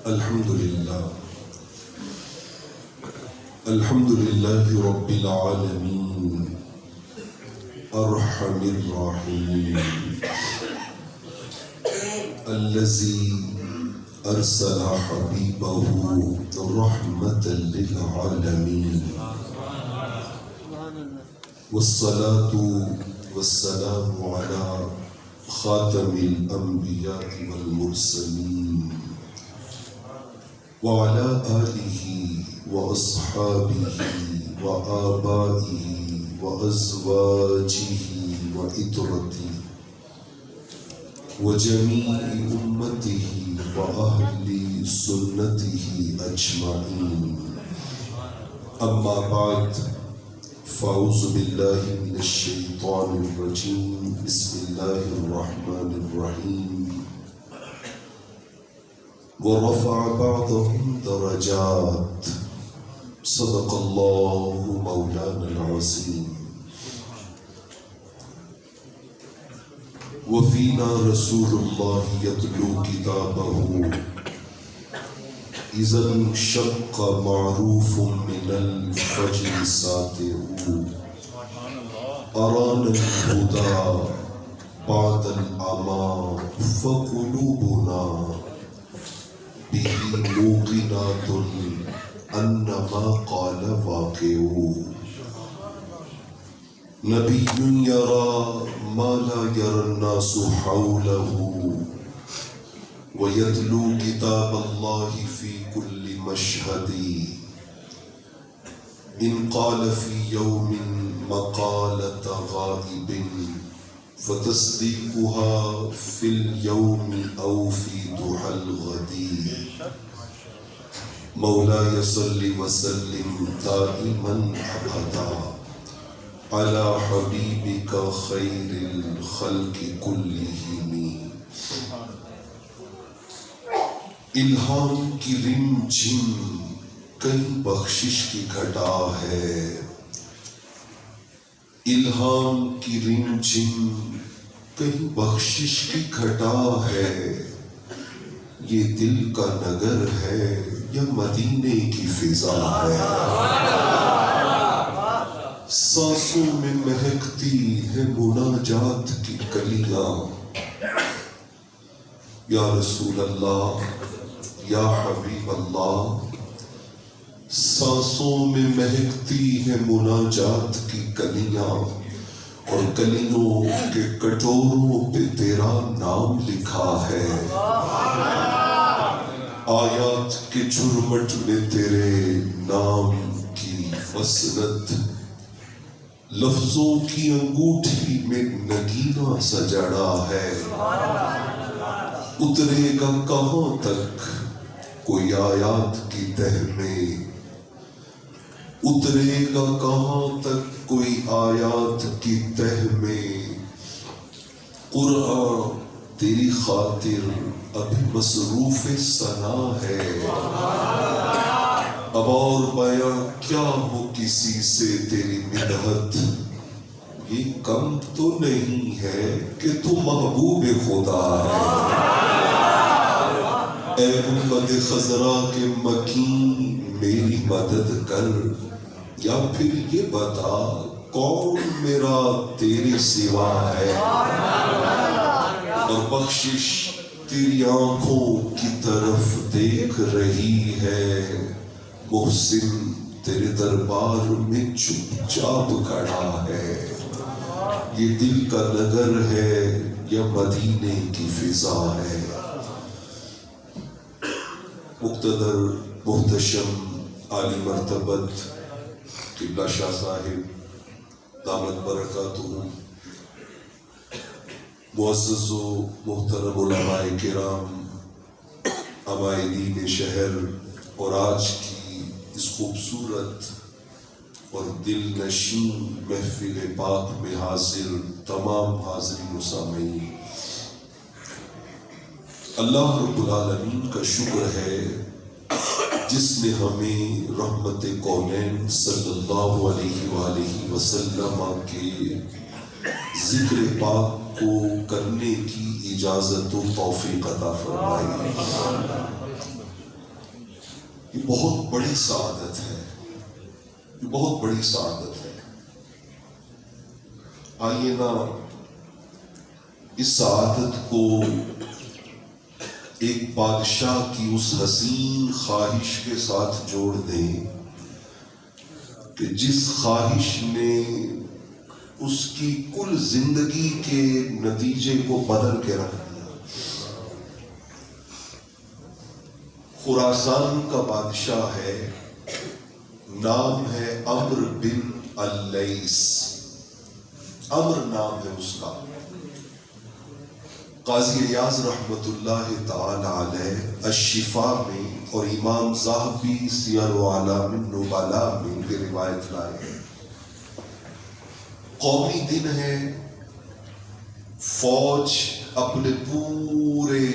الحمد لله رب العالمين أرحم الراحمين الذي أرسل حبيبه رحمة للعالمين والصلاة والسلام على خاتم الأنبياء والمرسلين وعلى آله وأصحابه وآبائه وأزواجه وإترته وجميع أمته وأهل سنته أجمعين. أما بعد، فأعوذ بالله من الشيطان الرجيم. بسم الله الرحمن الرحيم. ورفع بعضهم درجات. صدق الله مولانا العظيم. وفينا رسول الله يتلو كتابه إذا انشق معروف من الفجر ساطع. أرانا الهدى بعد العمى فقلوبنا به موقنات أن ما قال واقع. نبي يرى ما لا يرى الناس حوله ويتلو كتاب الله في كل مشهد. إن قال في يوم مقالة غائب فتصديقها في اليوم أو في ضحى الغد. مولاي صل وسلم دائما أبدا على حبيبك خير الخلق كلهم. الہام کی رم جھم کہیں بخشش کی گھٹا ہے. الہام کی رم جھم کہیں بخشش کی گھٹا ہے. یہ دل کا نگر ہے یا مدینے کی فضا ہے. سانسوں میں مہکتی ہے مناجات کی کلیاں. یا رسول اللہ، یا حبیب اللہ، سانسوں میں مہکتی ہے مناجات کی کلیاں اور کلیوں کے کٹوروں پہ تیرا نام لکھا ہے. آیات کے جھرمٹ میں تیرے نام کی وسنت، لفظوں کی انگوٹھی میں نگینہ سجڑا ہے. اترے گا کہاں تک کوئی آیات کی تہ میں، اترے گا کہاں تک کوئی آیات کی تہ میں. قرآن تیری خاطر ابھی مصروف ثنا ہے. اب اور بیاں کیا ہو کسی سے تیری مدحت. یہ کم تو نہیں ہے کہ تو محبوب خدا ہے. اے گنبد خضرا کے مکین میری مدد کر، یا پھر یہ بتا کون میرا تیرے سوا ہے. اور بخشش تیری آنکھوں کی طرف دیکھ رہی ہے. محسن تیرے دربار میں چپ چاپ کھڑا ہے. یہ دل کا نگر ہے یا مدینے کی فضا ہے. مقتدر محتشم عالی مرتبت قبلہ شاہ صاحب دامت برکاتہ، معزز و محترم علماء کرام، عمائدین شہر اور آج کی اس خوبصورت اور دل نشین محفل پاک میں حاضر تمام حاضرین و سامعین، اللہ رب العالمین کا شکر ہے جس نے ہمیں رحمت کونین صلی اللہ علیہ وآلہ وسلم کے ذکر پاک کو کرنے کی اجازت و توفیق عطا فرمائی. یہ بہت بڑی سعادت ہے، یہ بہت بڑی سعادت ہے۔ آئیے نا اس سعادت کو ایک بادشاہ کی اس حسین خواہش کے ساتھ جوڑ دیں کہ جس خواہش نے اس کی کل زندگی کے نتیجے کو بدل کے رکھ دیا۔ خراسان کا بادشاہ ہے، نام ہے عمرو بن اللیث، عمرو نام ہے اس کا۔ قاضی ایاز رحمت اللہ تعالی علیہ الشفا میں اور امام ذہبی سیر و اعلام النبلاء میں ان کی روایت لائے ہیں۔ قومی دن ہے، فوج اپنے پورے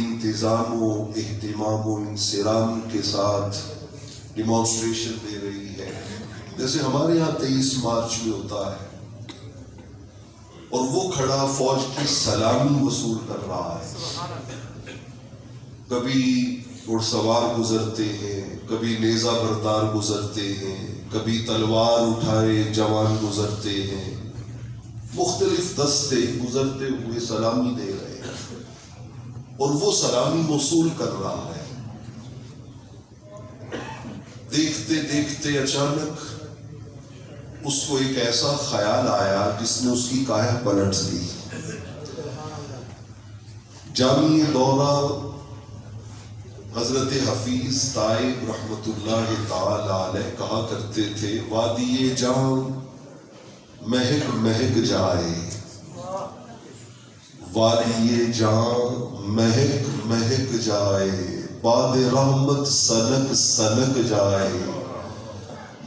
انتظام و اہتمام و انصرام کے ساتھ ڈیمانسٹریشن دے رہی ہے، جیسے ہمارے یہاں 23 مارچ میں ہوتا ہے، اور وہ کھڑا فوج کی سلامی وصول کر رہا ہے۔ کبھی گھڑ سوار گزرتے ہیں، کبھی نیزہ بردار گزرتے ہیں، کبھی تلوار اٹھائے جوان گزرتے ہیں، مختلف دستے گزرتے ہوئے سلامی دے رہے ہیں، اور وہ سلامی وصول کر رہا ہے۔ دیکھتے دیکھتے اچانک اس کو ایک ایسا خیال آیا جس نے اس کی کایا پلٹ دی۔ جامع دورہ حضرت حفیظ طائب رحمت اللہ تعالی علیہ کہا کرتے تھے، وادی جام مہک مہک جائے، وادی جام مہک مہک جائے، باد رحمت سنک سنک جائے،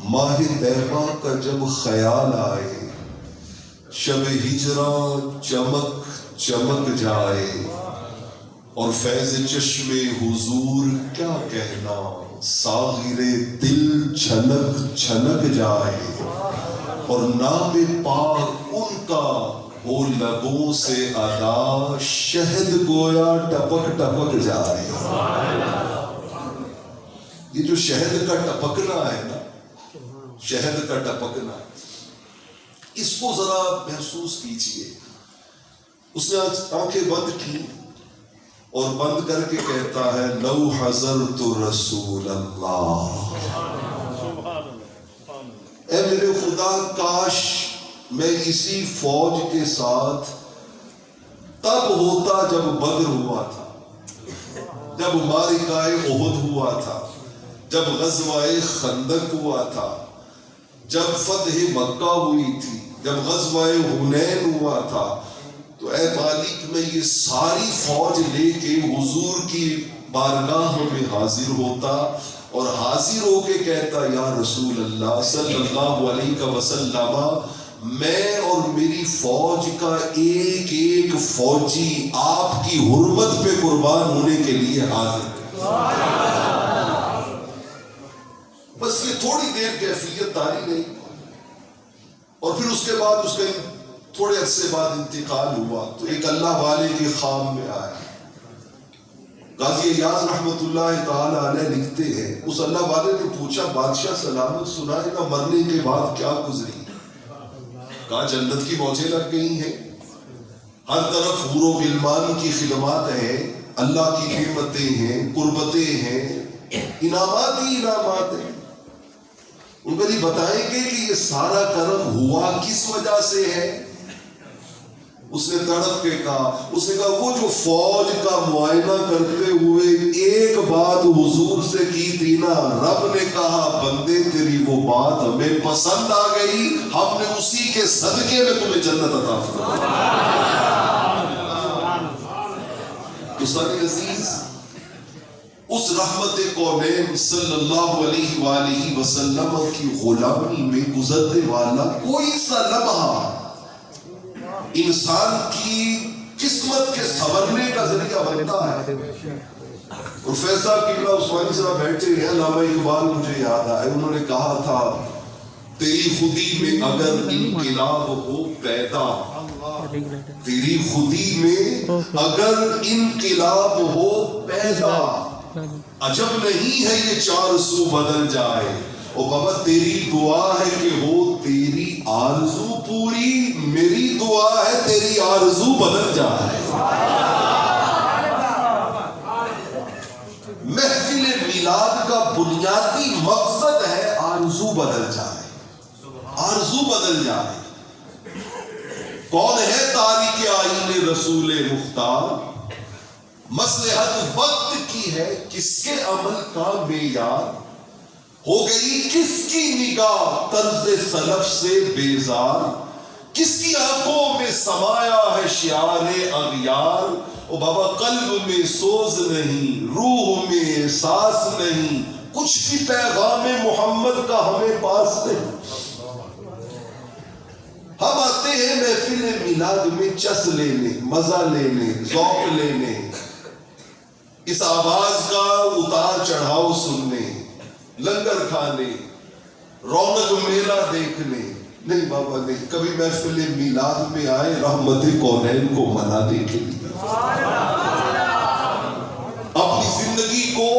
ماہ طیبہ کا جب خیال آئے، شب ہجراں چمک چمک جائے، اور فیض چشم حضور کیا کہنا، ساغر دل چھنک چھنک جائے، اور نام پاک ان کا ہو لبوں سے ادا، شہد گویا ٹپک ٹپک جائے۔ یہ جو شہد کا ٹپکنا ہے نا، شہد کا ٹپکنا، اس کو ذرا محسوس کیجئے۔ اس نے آنکھیں بند کی اور بند کر کے کہتا ہے، لو حضرت رسول اللہ، اے میرے خدا کاش میں اسی فوج کے ساتھ تب ہوتا جب بدر ہوا تھا، جب معرکہ احد ہوا تھا، جب غزوہ خندق ہوا تھا، جب فتح مکہ ہوئی تھی، جب غزوہ حنین ہوا تھا، تو اے مالک میں یہ ساری فوج لے کے حضور کی بارگاہ میں حاضر ہوتا، اور حاضر ہو کے کہتا، یا رسول اللہ صلی اللہ علیہ وسلم، میں اور میری فوج کا ایک ایک فوجی آپ کی حرمت پہ قربان ہونے کے لیے حاضر ہے۔ بس یہ تھوڑی دیر کیفیت تاری نہیں، اور پھر اس کے بعد اس کے تھوڑے عرصے بعد انتقال ہوا، تو ایک اللہ والے کے خواب میں آیا۔ قاضی ایاز رحمت اللہ تعالی علیہ لکھتے ہیں، اس اللہ والے نے پوچھا، بادشاہ سلامت سنائے گا مرنے کے بعد کیا گزری؟ کہا جنت کی موجیں لگ گئی ہیں، ہر طرف حور و غلمان کی خدمات ہیں، اللہ کی نعمتیں ہیں، قربتیں ہیں، انعامات ہی انعامات ہیں۔ ان کو یہ بتائیں گے کہ یہ سارا کرم ہوا کس وجہ سے ہے؟ اس نے تڑپ کے کہا، اس نے کہا وہ جو فوج کا معائنہ کرتے ہوئے ایک بات حضور سے کی تھی نا، رب نے کہا بندے تیری وہ بات ہمیں پسند آ گئی، ہم نے اسی کے صدقے میں تمہیں جنت عطا فرمائی۔ دوستان عزیز، اس رحمت کونین صلی اللہ علیہ وآلہ وسلم کی غلامی میں گزرنے والا کوئی سا لمحہ انسان کی قسمت کے سنورنے کا ذریعہ بنتا ہے۔ پروفیسر صاحب قبلہ عثمانی صاحب بیٹھے ہیں، علامہ اقبال مجھے یاد آئے، انہوں نے کہا تھا، تیری خودی میں اگر انقلاب ہو پیدا، تیری خودی میں اگر انقلاب ہو پیدا، عجب نہیں ہے یہ چار سو بدل جائے. او بابا تیری دعا ہے کہ ہو تیری آرزو پوری, میری دعا ہے تیری آرزو بدل جائے. محفل میلاد کا بنیادی مقصد ہے آرزو بدل جائے, آرزو بدل جائے. کون ہے تاریخ آئین رسول مختار؟ مصلحت وقت کی ہے کس کے عمل کا معیار, ہو گئی کس کی نگاہ طرز سلف سے بیزار, کس کی آنکھوں میں سمایا ہے شعار اغیار. او بابا قلب میں سوز نہیں, روح میں احساس نہیں, کچھ بھی پیغام محمد کا ہمیں پاس نہیں. ہم آتے ہیں محفل میلاد میں چس لینے, مزہ لینے, ذوق لینے, اس آواز کا اتار چڑھاؤ سننے, لنگر کھانے, رونق میلہ دیکھنے. نہیں بابا نہیں, کبھی محفل میلاد میں آئے رحمت کونین کو منانے کے لیے, اپنی زندگی کو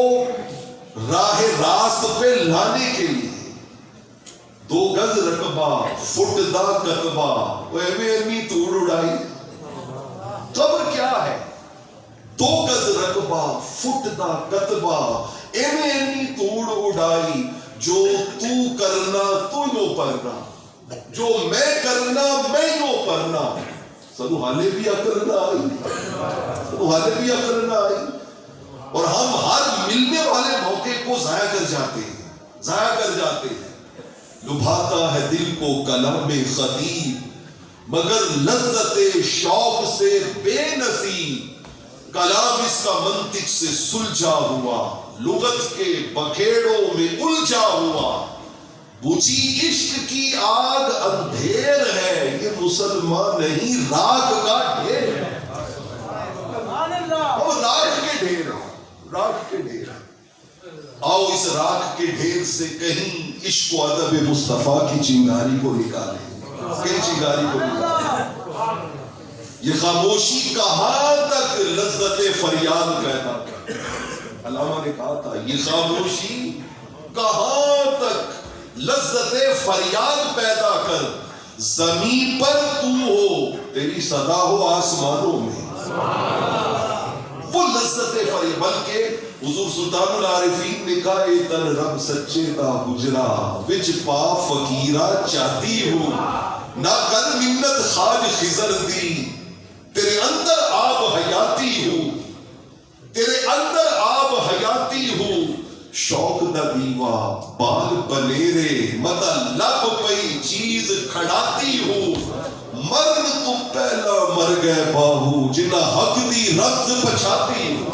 راہ راست پہ لانے کے لیے. 2 گز رقبہ فٹ دا کتبہ, وہ امی توڑ اڑائی. قبر کیا ہے؟ 2 گز رقبہ فٹ دا کتبہ, امی توڑ اڑائی. جو تو کرنا تو یوں پرنا, جو میں کرنا میں یوں پرنا. سنو حالے بھی اکرنا آئی, سنو حالے بھی اکرنا آئی. اور ہم ہر ملنے والے موقع کو ضائع کر جاتے ہیں, ضائع کر جاتے ہیں. لبھاتا ہے دل کو کلام خطیب, مگر لذت شوق سے بے نصیب. کلام اس کا منطق سے سلجھا ہوا, لغت کے بکھیڑوں میں الجھا ہوا. بجھی عشق کی آگ اندھیر ہے, یہ مسلمان نہیں راکھ کا ڈھیر ہے. وہ راکھ کے ڈھیر ہے, راکھ کے ڈھیر ہے. آؤ اس راکھ کے ڈھیر سے کہیں عشق و ادب مصطفیٰ کی چنگاری کو نکالیں, کہیں چنگاری کو نکالیں. یہ خاموشی کہاں تک لذت فریاد پیدا کر. علامہ نے کہا تھا یہ خاموشی کہاں تک لذت فریاد پیدا کر. زمین پر تو ہو تیری صدا ہو آسمانوں میں, وہ لذت فریاد. بلکہ حضور سلطان العارفین نے کہا اے تن رب سچے دا گجرا, وچ پا فقیرہ چاہتی ہوں, نہ کر منت خاج خضر دی. تیرے اندر آب حیاتی ہوں, تیرے اندر آب حیاتی ہوں. شوق دا دیوا بال بنیرے, متا لب پئی چیز کھڑاتی ہوں. مرن تو پہلا مر گئے باہو, جنہ حق دی رمز پچھاتی ہوں.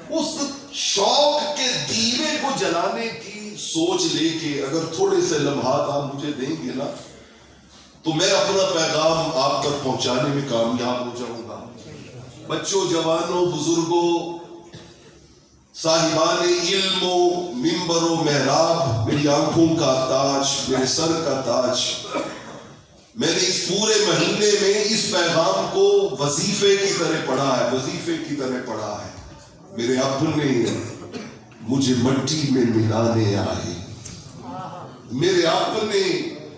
اس شوق کے دیوے کو جلانے کی سوچ لے کے اگر تھوڑے سے لمحات آپ مجھے دیں گے نا, تو میں اپنا پیغام آپ تک پہنچانے میں کامیاب ہو جاؤں گا. بچوں, جوانوں, بزرگوں, صاحبان علم و منبر و محراب, میری آنکھوں کا تاج, میرے سر کا تاج. میں نے اس پورے مہینے میں اس پیغام کو وظیفے کی طرح پڑھا ہے, وظیفے کی طرح پڑھا ہے. میرے اپنے مجھے مٹی میں ملانے آئے, میرے اپنے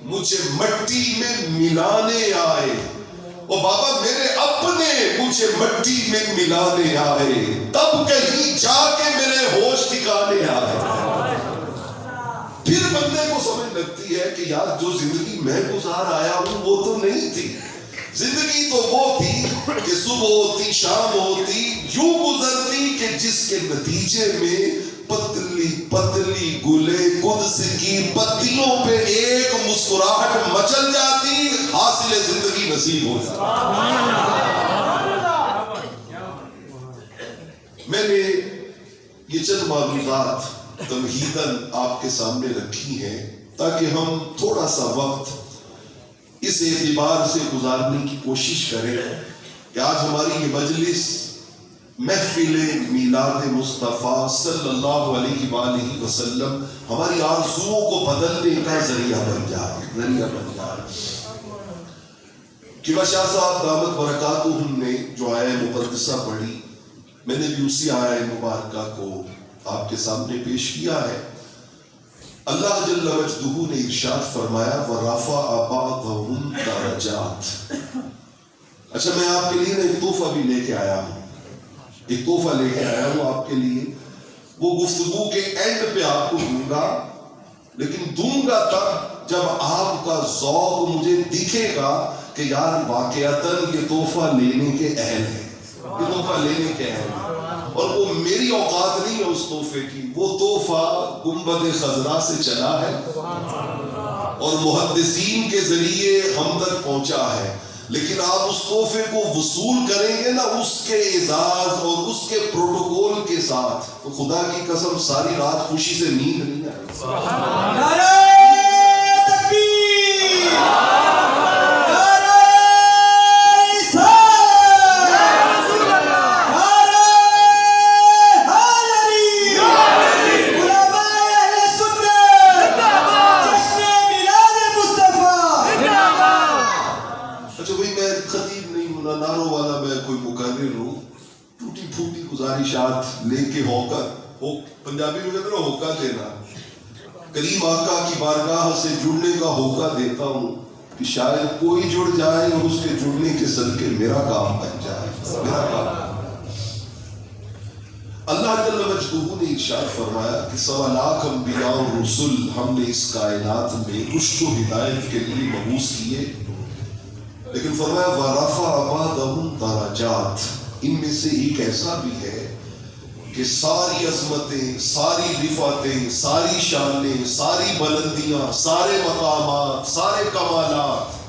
مجھے مٹی میں ملانے آئے. او بابا میرے اپنے مجھے مٹی میں ملانے آئے, تب کہیں جا کے میرے ہوش ٹھکانے آئے. پھر بندے کو سمجھ لگتی ہے کہ یار جو زندگی میں گزار آیا ہوں وہ تو نہیں تھی. زندگی تو وہ تھی کہ صبح ہوتی شام ہوتی یوں گزرتی کہ جس کے نتیجے میں پتلی پتلی گلے قدس کی پتیوں پہ ایک مسکراہٹ مچل جاتی, حاصل زندگی نصیب ہو جاتی. میں نے یہ چند معلومات تمہیداً آپ کے سامنے رکھی ہیں تاکہ ہم تھوڑا سا وقت اس اعتبار سے گزارنے کی کوشش کریں کہ آج ہماری یہ مجلس محفل میلاد مصطفیٰ صلی اللہ علیہ وآلہ وسلم ہماری آرزوؤں کو بدلنے کا ذریعہ بن جائے. کہ شاہ صاحب دامت برکاتہم نے جو آئے مقدس مقدسہ پڑھی، میں نے بھی اسی آیہ مبارکہ کو آپ کے سامنے پیش کیا ہے۔ اللہ جل مجدہ نے ارشاد فرمایا وَرَفَعَ بَعْضَهُمْ دَرَجَاتٍ۔ اچھا میں آپ کے لیے ایک تحفہ بھی لے کے آیا ہوں، ایک تحفہ لے کے آیا ہوں آپ کے لیے، وہ گفتگو کے اینڈ پہ آپ کو دوں گا، لیکن دوں گا تب جب آپ کا ذوق مجھے دکھے گا کہ یار واقعتاً یہ تحفہ لینے کے اہل ہے، یہ تحفہ لینے کے اہل ہے، اور وہ میری اوقات نہیں ہے اس تحفے کی، وہ تحفہ گنبد خضرا سے چلا ہے اور محدثین کے ذریعے ہم تک پہنچا ہے، لیکن آپ اس تحفے کو وصول کریں گے نا اس کے اعزاز اور اس کے پروٹوکول کے ساتھ، تو خدا کی قسم ساری رات خوشی سے نیند نہیں آئے۔ نعرہ تکبیر، نعرہ رسالت، نعرہ حیدری، علماء اہل سنت، جشن میلاد مصطفیٰ۔ اچھا بھائی میں خطیب نہیں ہوں نہ نعروں والا، میں کوئی مقرر ہوں، ٹوٹی پھوٹی گزارشات لے کے ہوکر، پنجابی میں کہتے ہیں نا ہوکا دینا، کریم آقا کی بارگاہ سے جڑنے کا ہوکا دیتا ہوں کہ شاید کوئی جڑ جائے اور اس کے جڑنے کے صدقے میرا کام بن جائے، میرا کام۔ اللہ جل مجدہ نے ارشاد فرمایا کہ 1.25 لاکھ انبیاء و رسل ہم نے اس کائنات میں رشد و ہدایت کے لیے مبعوث کیے، لیکن فرمایا وَرَفَعَ بَعْضَهُمْ دَرَجَاتٍ، ان میں سے ایک ایسا بھی ہے کہ ساری عظمتیں، ساری رفعتیں، ساری شانیں، ساری بلندیاں، سارے مقامات، سارے کمالات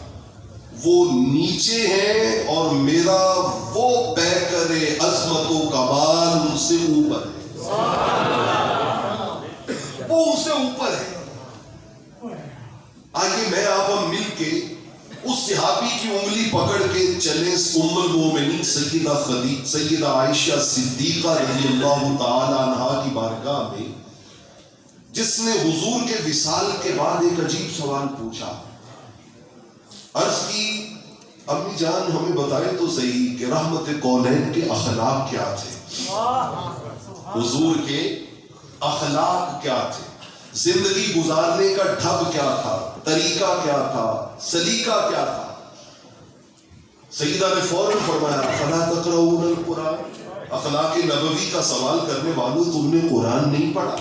وہ نیچے ہیں اور میرا وہ پیکر عظمت و کمال ان سے اوپر ہے، وہ ان سے اوپر ہے۔ آئیے میں آپ ہم مل کے اس صحابی کی انگلی پکڑ کے چلیں ام المومنین سیدہ عائشہ صدیقہ رضی اللہ تعالی عنہا کی بارگاہ میں، جس نے حضور کے وصال کے بعد ایک عجیب سوال پوچھا، عرض کی امی جان ہمیں بتائے تو صحیح کہ رحمت کونین کے اخلاق کیا تھے، حضور کے اخلاق کیا تھے، زندگی گزارنے کا ڈھب کیا تھا، طریقہ کیا تھا، سلیقہ کیا تھا؟ سیدہ نے فوراً فرمایا فلا تقرؤون القرآن، اخلاق نبوی کا سوال کرنے والوں تم نے قرآن نہیں پڑھا،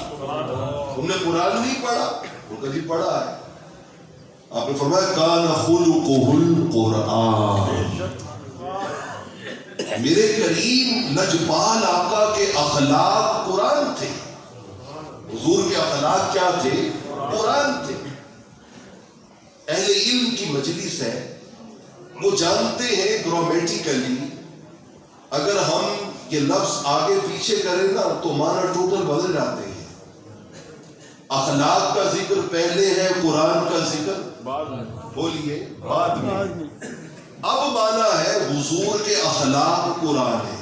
تم نے قرآن نہیں پڑھا؟ وہ کہا جی پڑھا ہے۔ آپ نے فرمایا کان خلقہ القرآن، میرے کریم لجپال آقا کے اخلاق قرآن تھے، حضور کے اخلاق کیا تھے؟ قرآن تھے۔ اہل علم کی مجلس ہے، وہ جانتے ہیں گرامیٹیکلی اگر ہم یہ لفظ آگے پیچھے کریں نا تو معنی ٹوٹل بدل جاتے ہیں۔ اخلاق کا ذکر پہلے ہے، قرآن کا ذکر بولیے بعد میں۔ اب معنی ہے حضور کے اخلاق قرآن ہے،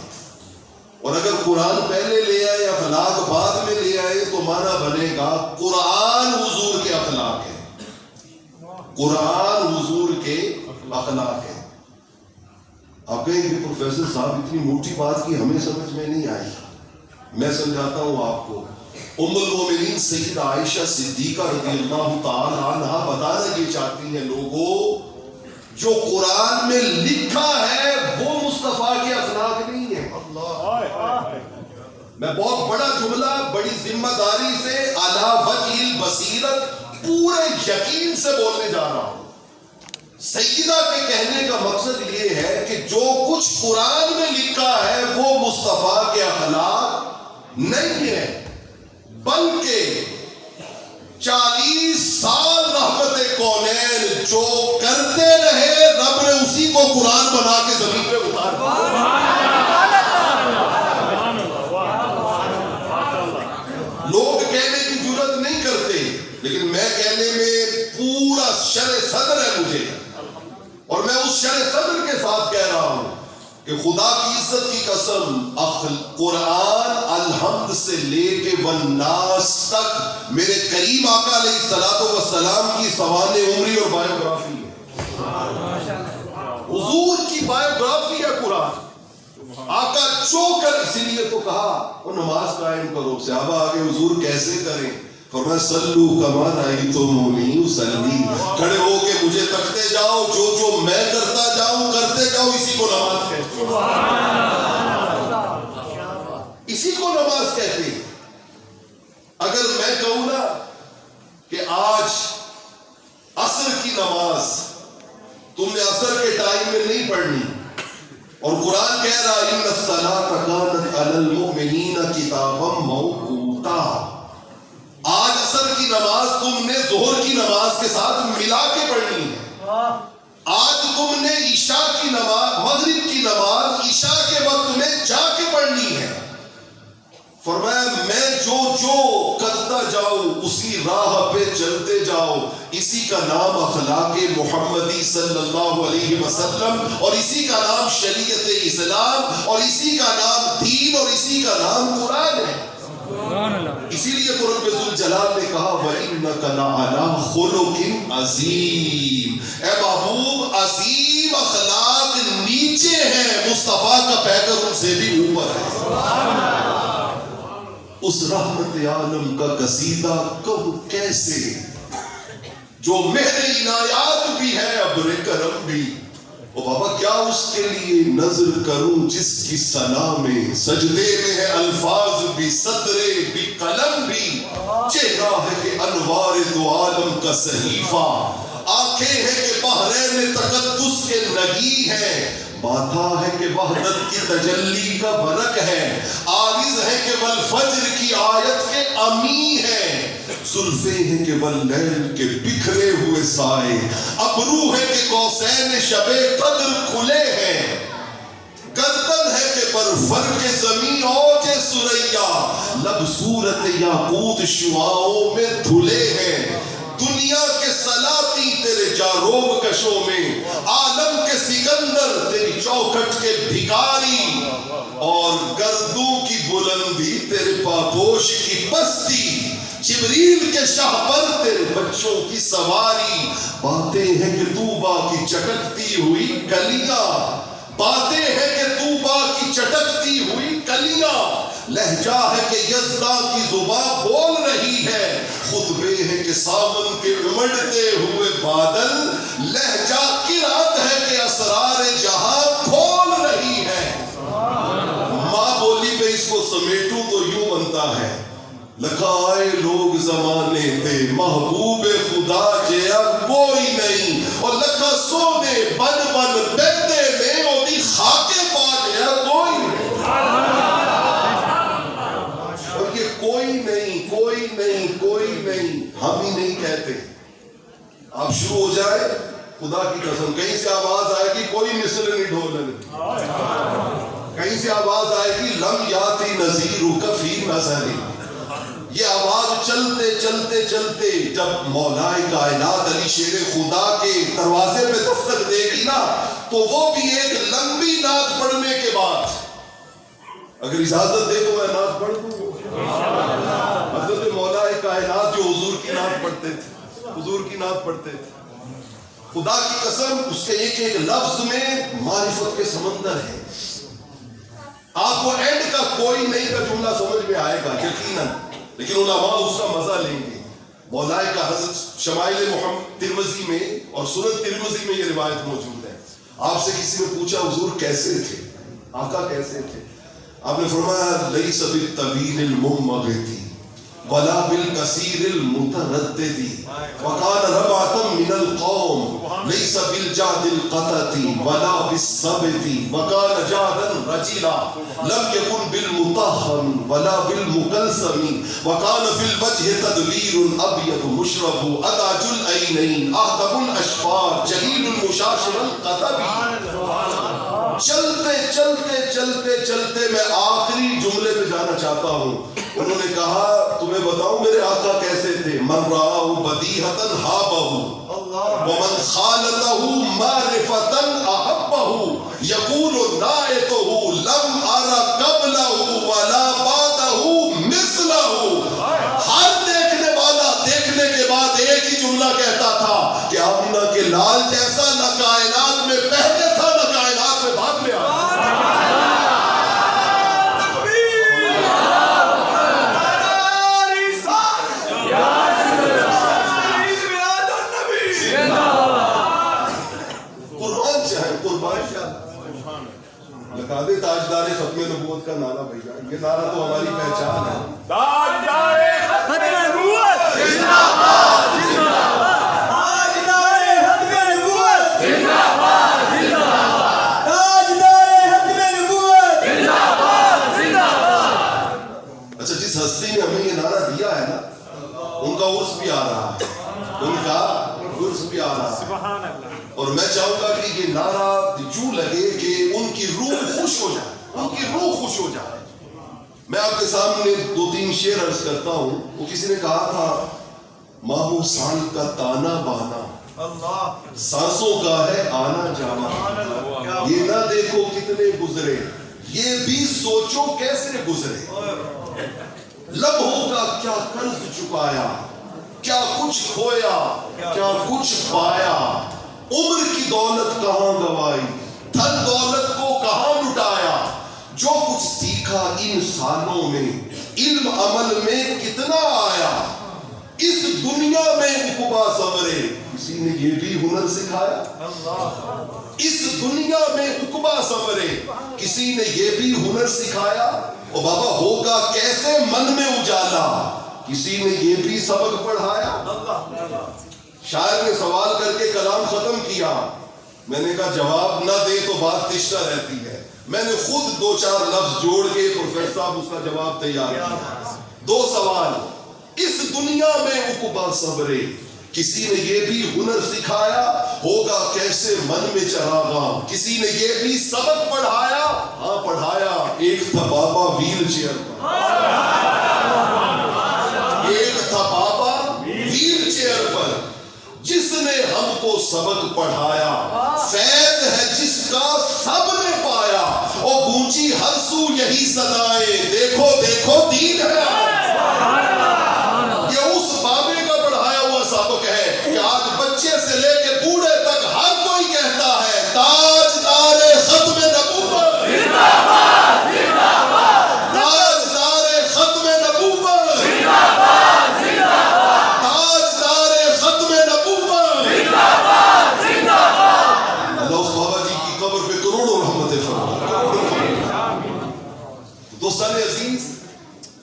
اور اگر قرآن پہلے لے آئے اخلاق بعد میں لے آئے تو معنی بنے گا قرآن حضور کے اخلاق ہے، قرآن حضور کے اخلاق ہے۔ آپ کہیں کہ پروفیسر صاحب اتنی موٹی بات کی ہمیں سمجھ میں نہیں آئی، میں سمجھاتا ہوں آپ کو۔ ام المومنین سیدہ عائشہ صدیقہ رضی اللہ تعالی عنہا بتانا یہ چاہتی ہیں لوگوں جو قرآن میں لکھا ہے وہ مصطفیٰ کے اخلاق نہیں ہے۔ میں بہت بڑا جملہ بڑی ذمہ داری سے علی وجہ البصیرت پورے یقین سے بولنے جا رہا ہوں۔ سیدہ کے کہنے کا مقصد یہ ہے کہ جو کچھ قرآن میں لکھا ہے وہ مصطفیٰ کے اخلاق نہیں ہے، بلکہ 40 سال رحمت کونین جو کرتے رہے رب نے اسی کو قرآن بنا کے زمین پہ اتار دیا۔ لوگ کہنے کی جرات نہیں کرتے، لیکن میں کہنے میں پورا شرع صدر ہے مجھے، اور میں اس شرع صدر کے ساتھ کہہ رہا ہوں کہ خدا کی عزت کی قسم قرآن الحمد سے لے کے والناس تک میرے کریم آقا علیہ الصلوۃ والسلام کی سوانح عمری اور بایوگرافی ہے، حضور کی بایوگرافی ہے قرآن۔ آقا اسی لیے تو کہا وہ نماز قائم کرو. صحابہ آگے حضور کیسے کریں؟ فرمایا سلو کما رأیتمونی اصلی. کھڑے ہو کے مجھے تکتے جاؤ, جو میں کرتا جاؤں کرتے جاؤ, اسی کو نماز کہتے ہیں. اسی کو نماز کہتے ہیں. اگر میں کہوں نا کہ آج عصر کی نماز تم نے عصر کے ٹائم میں نہیں پڑھنی, اور قرآن کہہ رہا ان الصلاۃ کانت علی المؤمنین کتابا موقوتا, آج عصر کی نماز تم نے ظہر کی نماز کے ساتھ ملا کے پڑھنی ہے. آج تم نے عشاء کی نماز, مغرب کی نماز عشاء کے وقت میں جا کے پڑھنی ہے. فرمایا میں جو کرتا جاؤں اسی راہ پہ چلتے جاؤ, اسی کا نام اخلاق محمدی صلی اللہ علیہ وسلم, اور اسی کا نام شریعت اسلام, اور اسی کا نام دین, اور اسی کا نام قرآن ہے. اسی لیے تو رب ذوالجلال نے کہا وَإِنَّكَ لَعَلَىٰ خُلُقٍ عَظِيمٍ, اے محبوب عظیم اخلاق نیچے ہیں, مصطفیٰ کا پیکر ان سے بھی اوپر ہے. اس رحمت عالم کا قصیدہ کب کیسے, جو مہر عنایات بھی ہے ابر کرم بھی, او بابا کیا اس کے لیے نظر کروں جس کی ثنا میں سجدے میں ہے الفاظ بھی, سطرے بھی, قلم بھی. چہرہ ہے کہ انوار دو عالم کا صحیفہ, آنکھیں ہیں کہ بحرین تقدس کے نگی ہیں, ماتھا ہے کہ وحدت کی تجلی کا برق ہے, عارض ہے کہ والفجر کی آیت کے امی ہے, زلفیں ہیں کہ واللیل کے بکھرے ہوئے سائے, ابرو ہے کہ قوسین شب قدر کھلے ہیں, گردن ہے کہ برفر کے زمین اوج سریا, لب صورت یاقوت شعاؤں میں دھلے ہیں. دنیا کے سلاطی تیرے جاروب کشوں میں, عالم کے سکندر تیری چوکھٹ کے بھکاری, اور گردوں کی بلندی تیرے پاپوش کی پستی, جبریل کے شاہ پر تیرے بچوں کی سواری. باتیں ہیں کہ طوبا کی چٹکتی ہوئی کلیاں, باتیں ہیں کہ طوبا کی چٹکتی ہوئی کلیاں, لہجہ ہے کہ یزداں کی زبان بول رہی ہے, خطبے ہیں کہ ساون کے امڑتے ہوئے بادل, لہجہ قرات ہے کہ اسرار جہاں کھول رہی ہے. ماں بولی پہ اس کو سمیٹوں تو یوں بنتا ہے, لکھائے لوگ زمانے تے محبوب خدا جیا کوئی نہیں, اور لکھا سونے بن بن بیتے میں اوڈی خاکے پا جیا کوئی نہیں. اور یہ کوئی نہیں, کوئی نہیں, کوئی نہیں ہم ہی نہیں کہتے. آپ شروع ہو جائے خدا کی قسم, کہیں سے آواز آئے گی کوئی مثل نہیں ڈھولنے, کہیں سے آواز آئے گی لم یاتی نذیرک فی نظری. یہ آواز چلتے چلتے چلتے جب مولا کائنات علی شیر خدا کے دروازے پہ دستک دے گی نا, تو وہ بھی ایک لمبی نعت پڑھنے کے بعد, اگر اجازت دے تو میں نعت پڑھ دوں. حضرت مولا کائنات جو حضور کی نعت پڑھتے تھے, حضور کی نعت پڑھتے تھے, خدا کی قسم اس کے ایک ایک لفظ میں معرفت کے سمندر ہے. آپ کو اینڈ کا کوئی نہیں کا جملہ سمجھ میں آئے گا یقیناً, لیکن علماء اس کا مزہ لیں گے. مولا کا حضرت شمائل محمد ترمذی میں اور سنن ترمذی میں یہ روایت موجود ہے. آپ سے کسی نے پوچھا حضور کیسے تھے, آقا کیسے تھے؟ آپ نے فرمایا لیس بالطویل الممغتی ولا بالکثیر المتردد وکان ربعة من القوم لیس بالجعد القطط ولا بالصبت وکان جعدا رجلا لم يكن بالمطهم ولا بالمكلثم وكان في الوجه تدوير ابيض مشرب اداج العينين اهدب الاشفار جليل المشاشر القطب. چلتے چلتے چلتے چلتے میں آخری جملے پہ جانا چاہتا ہوں. انہوں نے کہا تمہیں بتاؤں میرے آقا کیسے تھے, من رآہ بدیہۃ ہابہ ومن خالطہ معرفۃ احبہ یقول نائتہ لم ارى قبلہ ولا بعدہ مثلہ. ہر دیکھنے والا دیکھنے کے بعد ایک ہی جملہ کہتا تھا کہ آمنہ کے لال جیسا نہ کائنات میں پہلے تھا نہ کائنات میں بعد میں آیا. لگا دے تاجدار ختم نبوت کا نعرہ بھیا، یہ نعرہ تو ہماری پہچان ہے. تاجدار ختم نبوت زندہ باد زندہ باد. تاجدار ختم نبوت زندہ باد زندہ باد. تاجدار ختم نبوت زندہ باد زندہ باد. اچھا جس ہستی نے ہمیں یہ نعرہ دیا ہے نا، ان کا عرس بھی آ رہا ہے، ان کا عرس بھی آ رہا ہے. سبحان اللہ. اور میں چاہوں گا کہ یہ نعرہ یوں لگے کہ ان کی روح خوش ہو جائے، ان کی روح خوش ہو جائے. میں آپ کے سامنے 2-3 شعر عرض کرتا ہوں. وہ کسی نے کہا تھا ماہو سال کا تانا بانا، سانسوں کا ہے آنا جانا، یہ نہ دیکھو کتنے گزرے، یہ بھی سوچو کیسے گزرے. لمحوں کا کیا قرض چکایا، کیا کچھ کھویا، کیا کچھ پایا. عمر کی دولت کہاں گوائی، دھن دولت کو کہاں لٹایا. جو کچھ سیکھا ان سالوں میں، علم عمل میں کتنا آیا. اس دنیا میں عقبہ سورے، کسی نے یہ بھی ہنر سکھایا. اس دنیا میں عقبہ سورے، کسی نے یہ بھی ہنر سکھایا. او بابا ہوگا کیسے من میں اجالا، کسی نے یہ بھی سبق پڑھایا. شاعر نے سوال کر کے کلام ختم کیا. میں نے کہا جواب نہ دے تو بات تشنہ رہتی ہے. میں نے خود 2-4 لفظ جوڑ کے پروفیسر صاحب اس کا جواب تیار کیا. 2 سوال. اس دنیا میں عقبہ صبرے، کسی نے یہ بھی ہنر سکھایا. ہوگا کیسے من میں چراغاں، کسی نے یہ بھی سبق پڑھایا. ہاں پڑھایا. ایک تھا بابا ویل چیئر پر، ایک تھا بابا ویل چیئر پر، جس نے ہم کو سبق پڑھایا. فیض ہے جس کا سب نے پایا، اور گونجی ہر سو یہی صدائیں، دیکھو دیکھو دین ہے. یہ اس بابے کا پڑھایا ہوا سبق ہے کہ آج بچے سے لے کے بوڑھے تک ہر کوئی کہتا ہے تاجدار ختم نبوت زندہ باد زندہ باد. تاجدار ختم نبوت زندہ باد زندہ باد. تاجدار ختم نبوت. زندہ باد زندہ باد. اللہ اس بابا جی کی قبر پہ کروڑوں رحمتیں فرمائے. دوستان عزیز،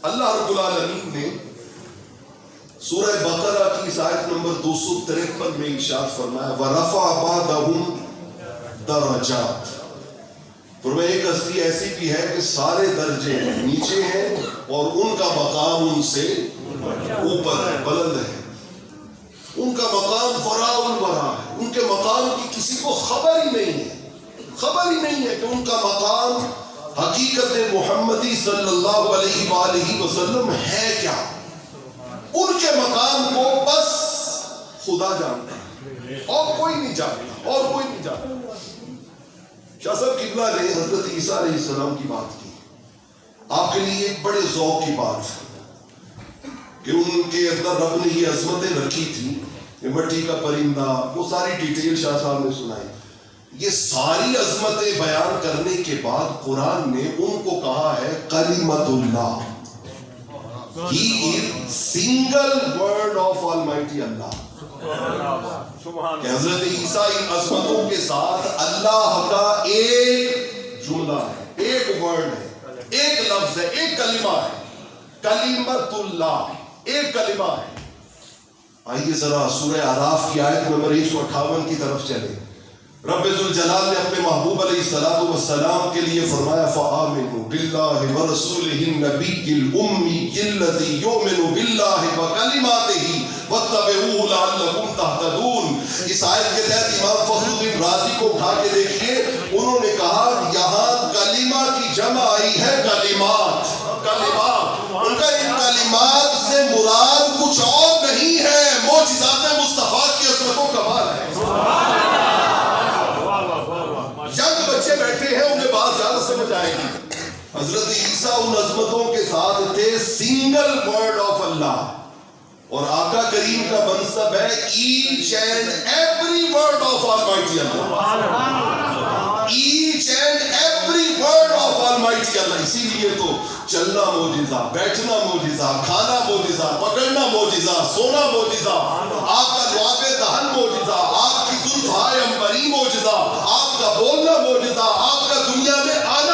اللہ رب العالمین نے سورہ بقرہ کی اس آیت نمبر 253 میں ارشاد فرمایا وَرَفَعَ بَعْضَهُمْ دَرَجَاتٍ. فرمایا ایک ہستی ایسی بھی ہے کہ سارے درجے نیچے ہیں اور ان کا مقام ان سے اوپر ہے، بلند ہے. ان کا مقام فراء الورا ہے. ان کے مقام کی کسی کو خبر ہی نہیں ہے. خبر ہی نہیں ہے کہ ان کا مقام حقیقت محمدی صلی اللہ علیہ وآلہ وسلم ہے کیا. ان کے مقام کو بس خدا جانتا ہے، اور کوئی نہیں جانتا، اور کوئی نہیں جانتا. شاہ صاحب قبلہ نے حضرت عیسیٰ علیہ السلام کی بات کی. آپ کے لیے ایک بڑے ذوق کی بات کہ ان کے اندر رب نے یہ عظمتیں رکھی تھی کہ مٹی کا پرندہ، وہ ساری ڈیٹیل شاہ صاحب نے سنائی. یہ ساری عظمتیں بیان کرنے کے بعد قرآن نے ان کو کہا ہے کلمۃ اللہ. He is single word of Almighty Allah. کہ حضرت عیسیٰ ان عظمتوں کے ساتھ اللہ کا ایک جملہ ہے، ایک ورڈ ہے، ایک لفظ ہے، ایک کلمہ ہے. کلمۃ اللہ ایک کلمہ ہے. آئیے ذرا سورہ اعراف کی آیت نمبر 158 کی طرف چلے. رب ذوالجلال نے اپنے محبوب علیہ السلام کے لیے فرمایا فآمنوا باللہ ورسولہ النبی الأمی الذی یؤمن باللہ وکلماتہ واتبعوہ لعلکم تہتدون. اس آیت کے تحت امام فخر الدین رازی کو اٹھا کے دیکھیے. انہوں نے کہا یہاں کلمہ کی جمع آئی ہے کلمات. کلمات ان کا ان کلمات سے مراد کچھ اور نہیں ہے، معجزات مصطفیٰ کی عظمت و کمال ہے. ینگ بچے بیٹھے ہیں، انہیں بات زیادہ سمجھ آئے گی. حضرت عیسیٰ ان عظمتوں کے ساتھ تھے سنگل ورڈ آف اللہ، اور آقا کریم کا منصب ہے each and every word of almighty Allah. Each and every word of almighty Allah. اسی لیے تو چلنا معجزہ، بیٹھنا معجزہ، کھانا معجزہ، پکڑنا معجزہ، سونا معجزہ، آپ کا لعاب دہن معجزہ، آپ کی زلف عنبری معجزہ، آپ کا بولنا معجزہ، آپ کا دنیا میں آنا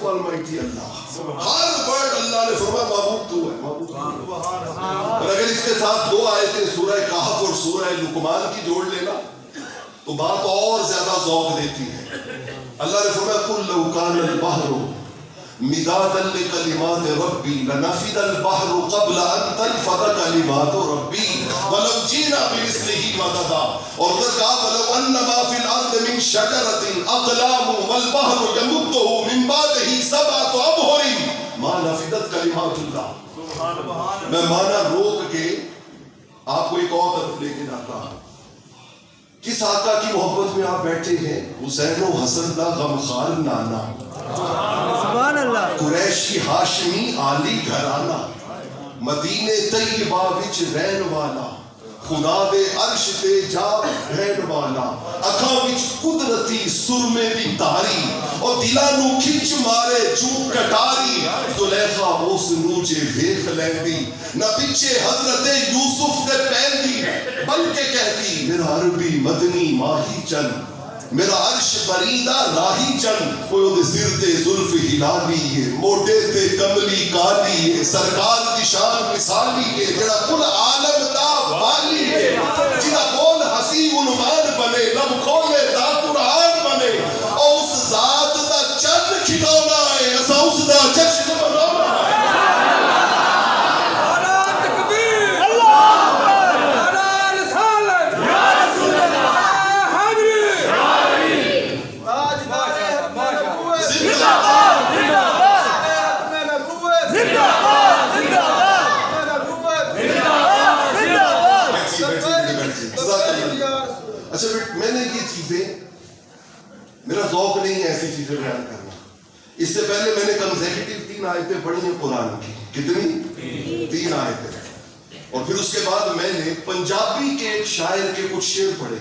Almighty Allah. ہر ورڈ اللہ نے فرمایا معبود تو ہے، معبود تو ہے. اور اگر اس کے ساتھ دو آیتیں سورہ کہف اور سورہ لقمان کی جوڑ لینا تو بات اور زیادہ ذوق دیتی ہے. اللہ نے فرمایا قل لو کان البحر مدادا لکلمات ربی لنفد البحر قبل ان تنفد کلمات ربی ولو جئنا بمثلہ مددا. اور ادھر کہا ولو ان ما فی الارض من شجرۃ اقلام والبحر یمدہ من بعدہ سبعۃ ابحر ما نفدت کلمات اللہ. میں مانا روک کے آپ کو ایک اور طرف لے کے جاتا ہوں. کس آقا کی محبت میں آپ بیٹھے ہیں؟ حسین و حسن کا غمخوار نانا، سبحان اللہ، قریشی ہاشمی عالی گھرانا، مدینے طیبہ وچ رہن والا، خدا دے عرش تے جا رہن والا، اکھاں وچ قدرتی سرمے دی تاری اور دلاں نو کھچ مارے چوں کٹاری. زلیخا اس نو جے ویکھ لیندی نہ پیچھے حضرت یوسف دے پیندی، بلکہ کہتی میرا عربی مدنی ماہی چند، میرا عرش بریدہ راہی چند. کوئی دے سر تے زلف ہلالی ہے، موٹے تے کملی کالی ہے، سرکار دی شان مثالی ہے، جڑا کل عالم دا والی ہے، جڑا بول ہنسی عنوان بنے، لب کھولے تا قرآن بنے. اور اس ذات دا چند کھٹونا ہے، اسا اس دا جشن منانا ہے. اچھا میں نے یہ چیزیں، میرا ذوق نہیں ہے ایسی چیزیں بیان کرنا. اس سے پہلے میں نے کنزیکٹیو 3 آیتیں پڑھی ہیں قرآن کی. کتنی؟ 3 آیتیں. اور پھر اس کے بعد میں نے پنجابی کے ایک شاعر کے کچھ شعر پڑھے.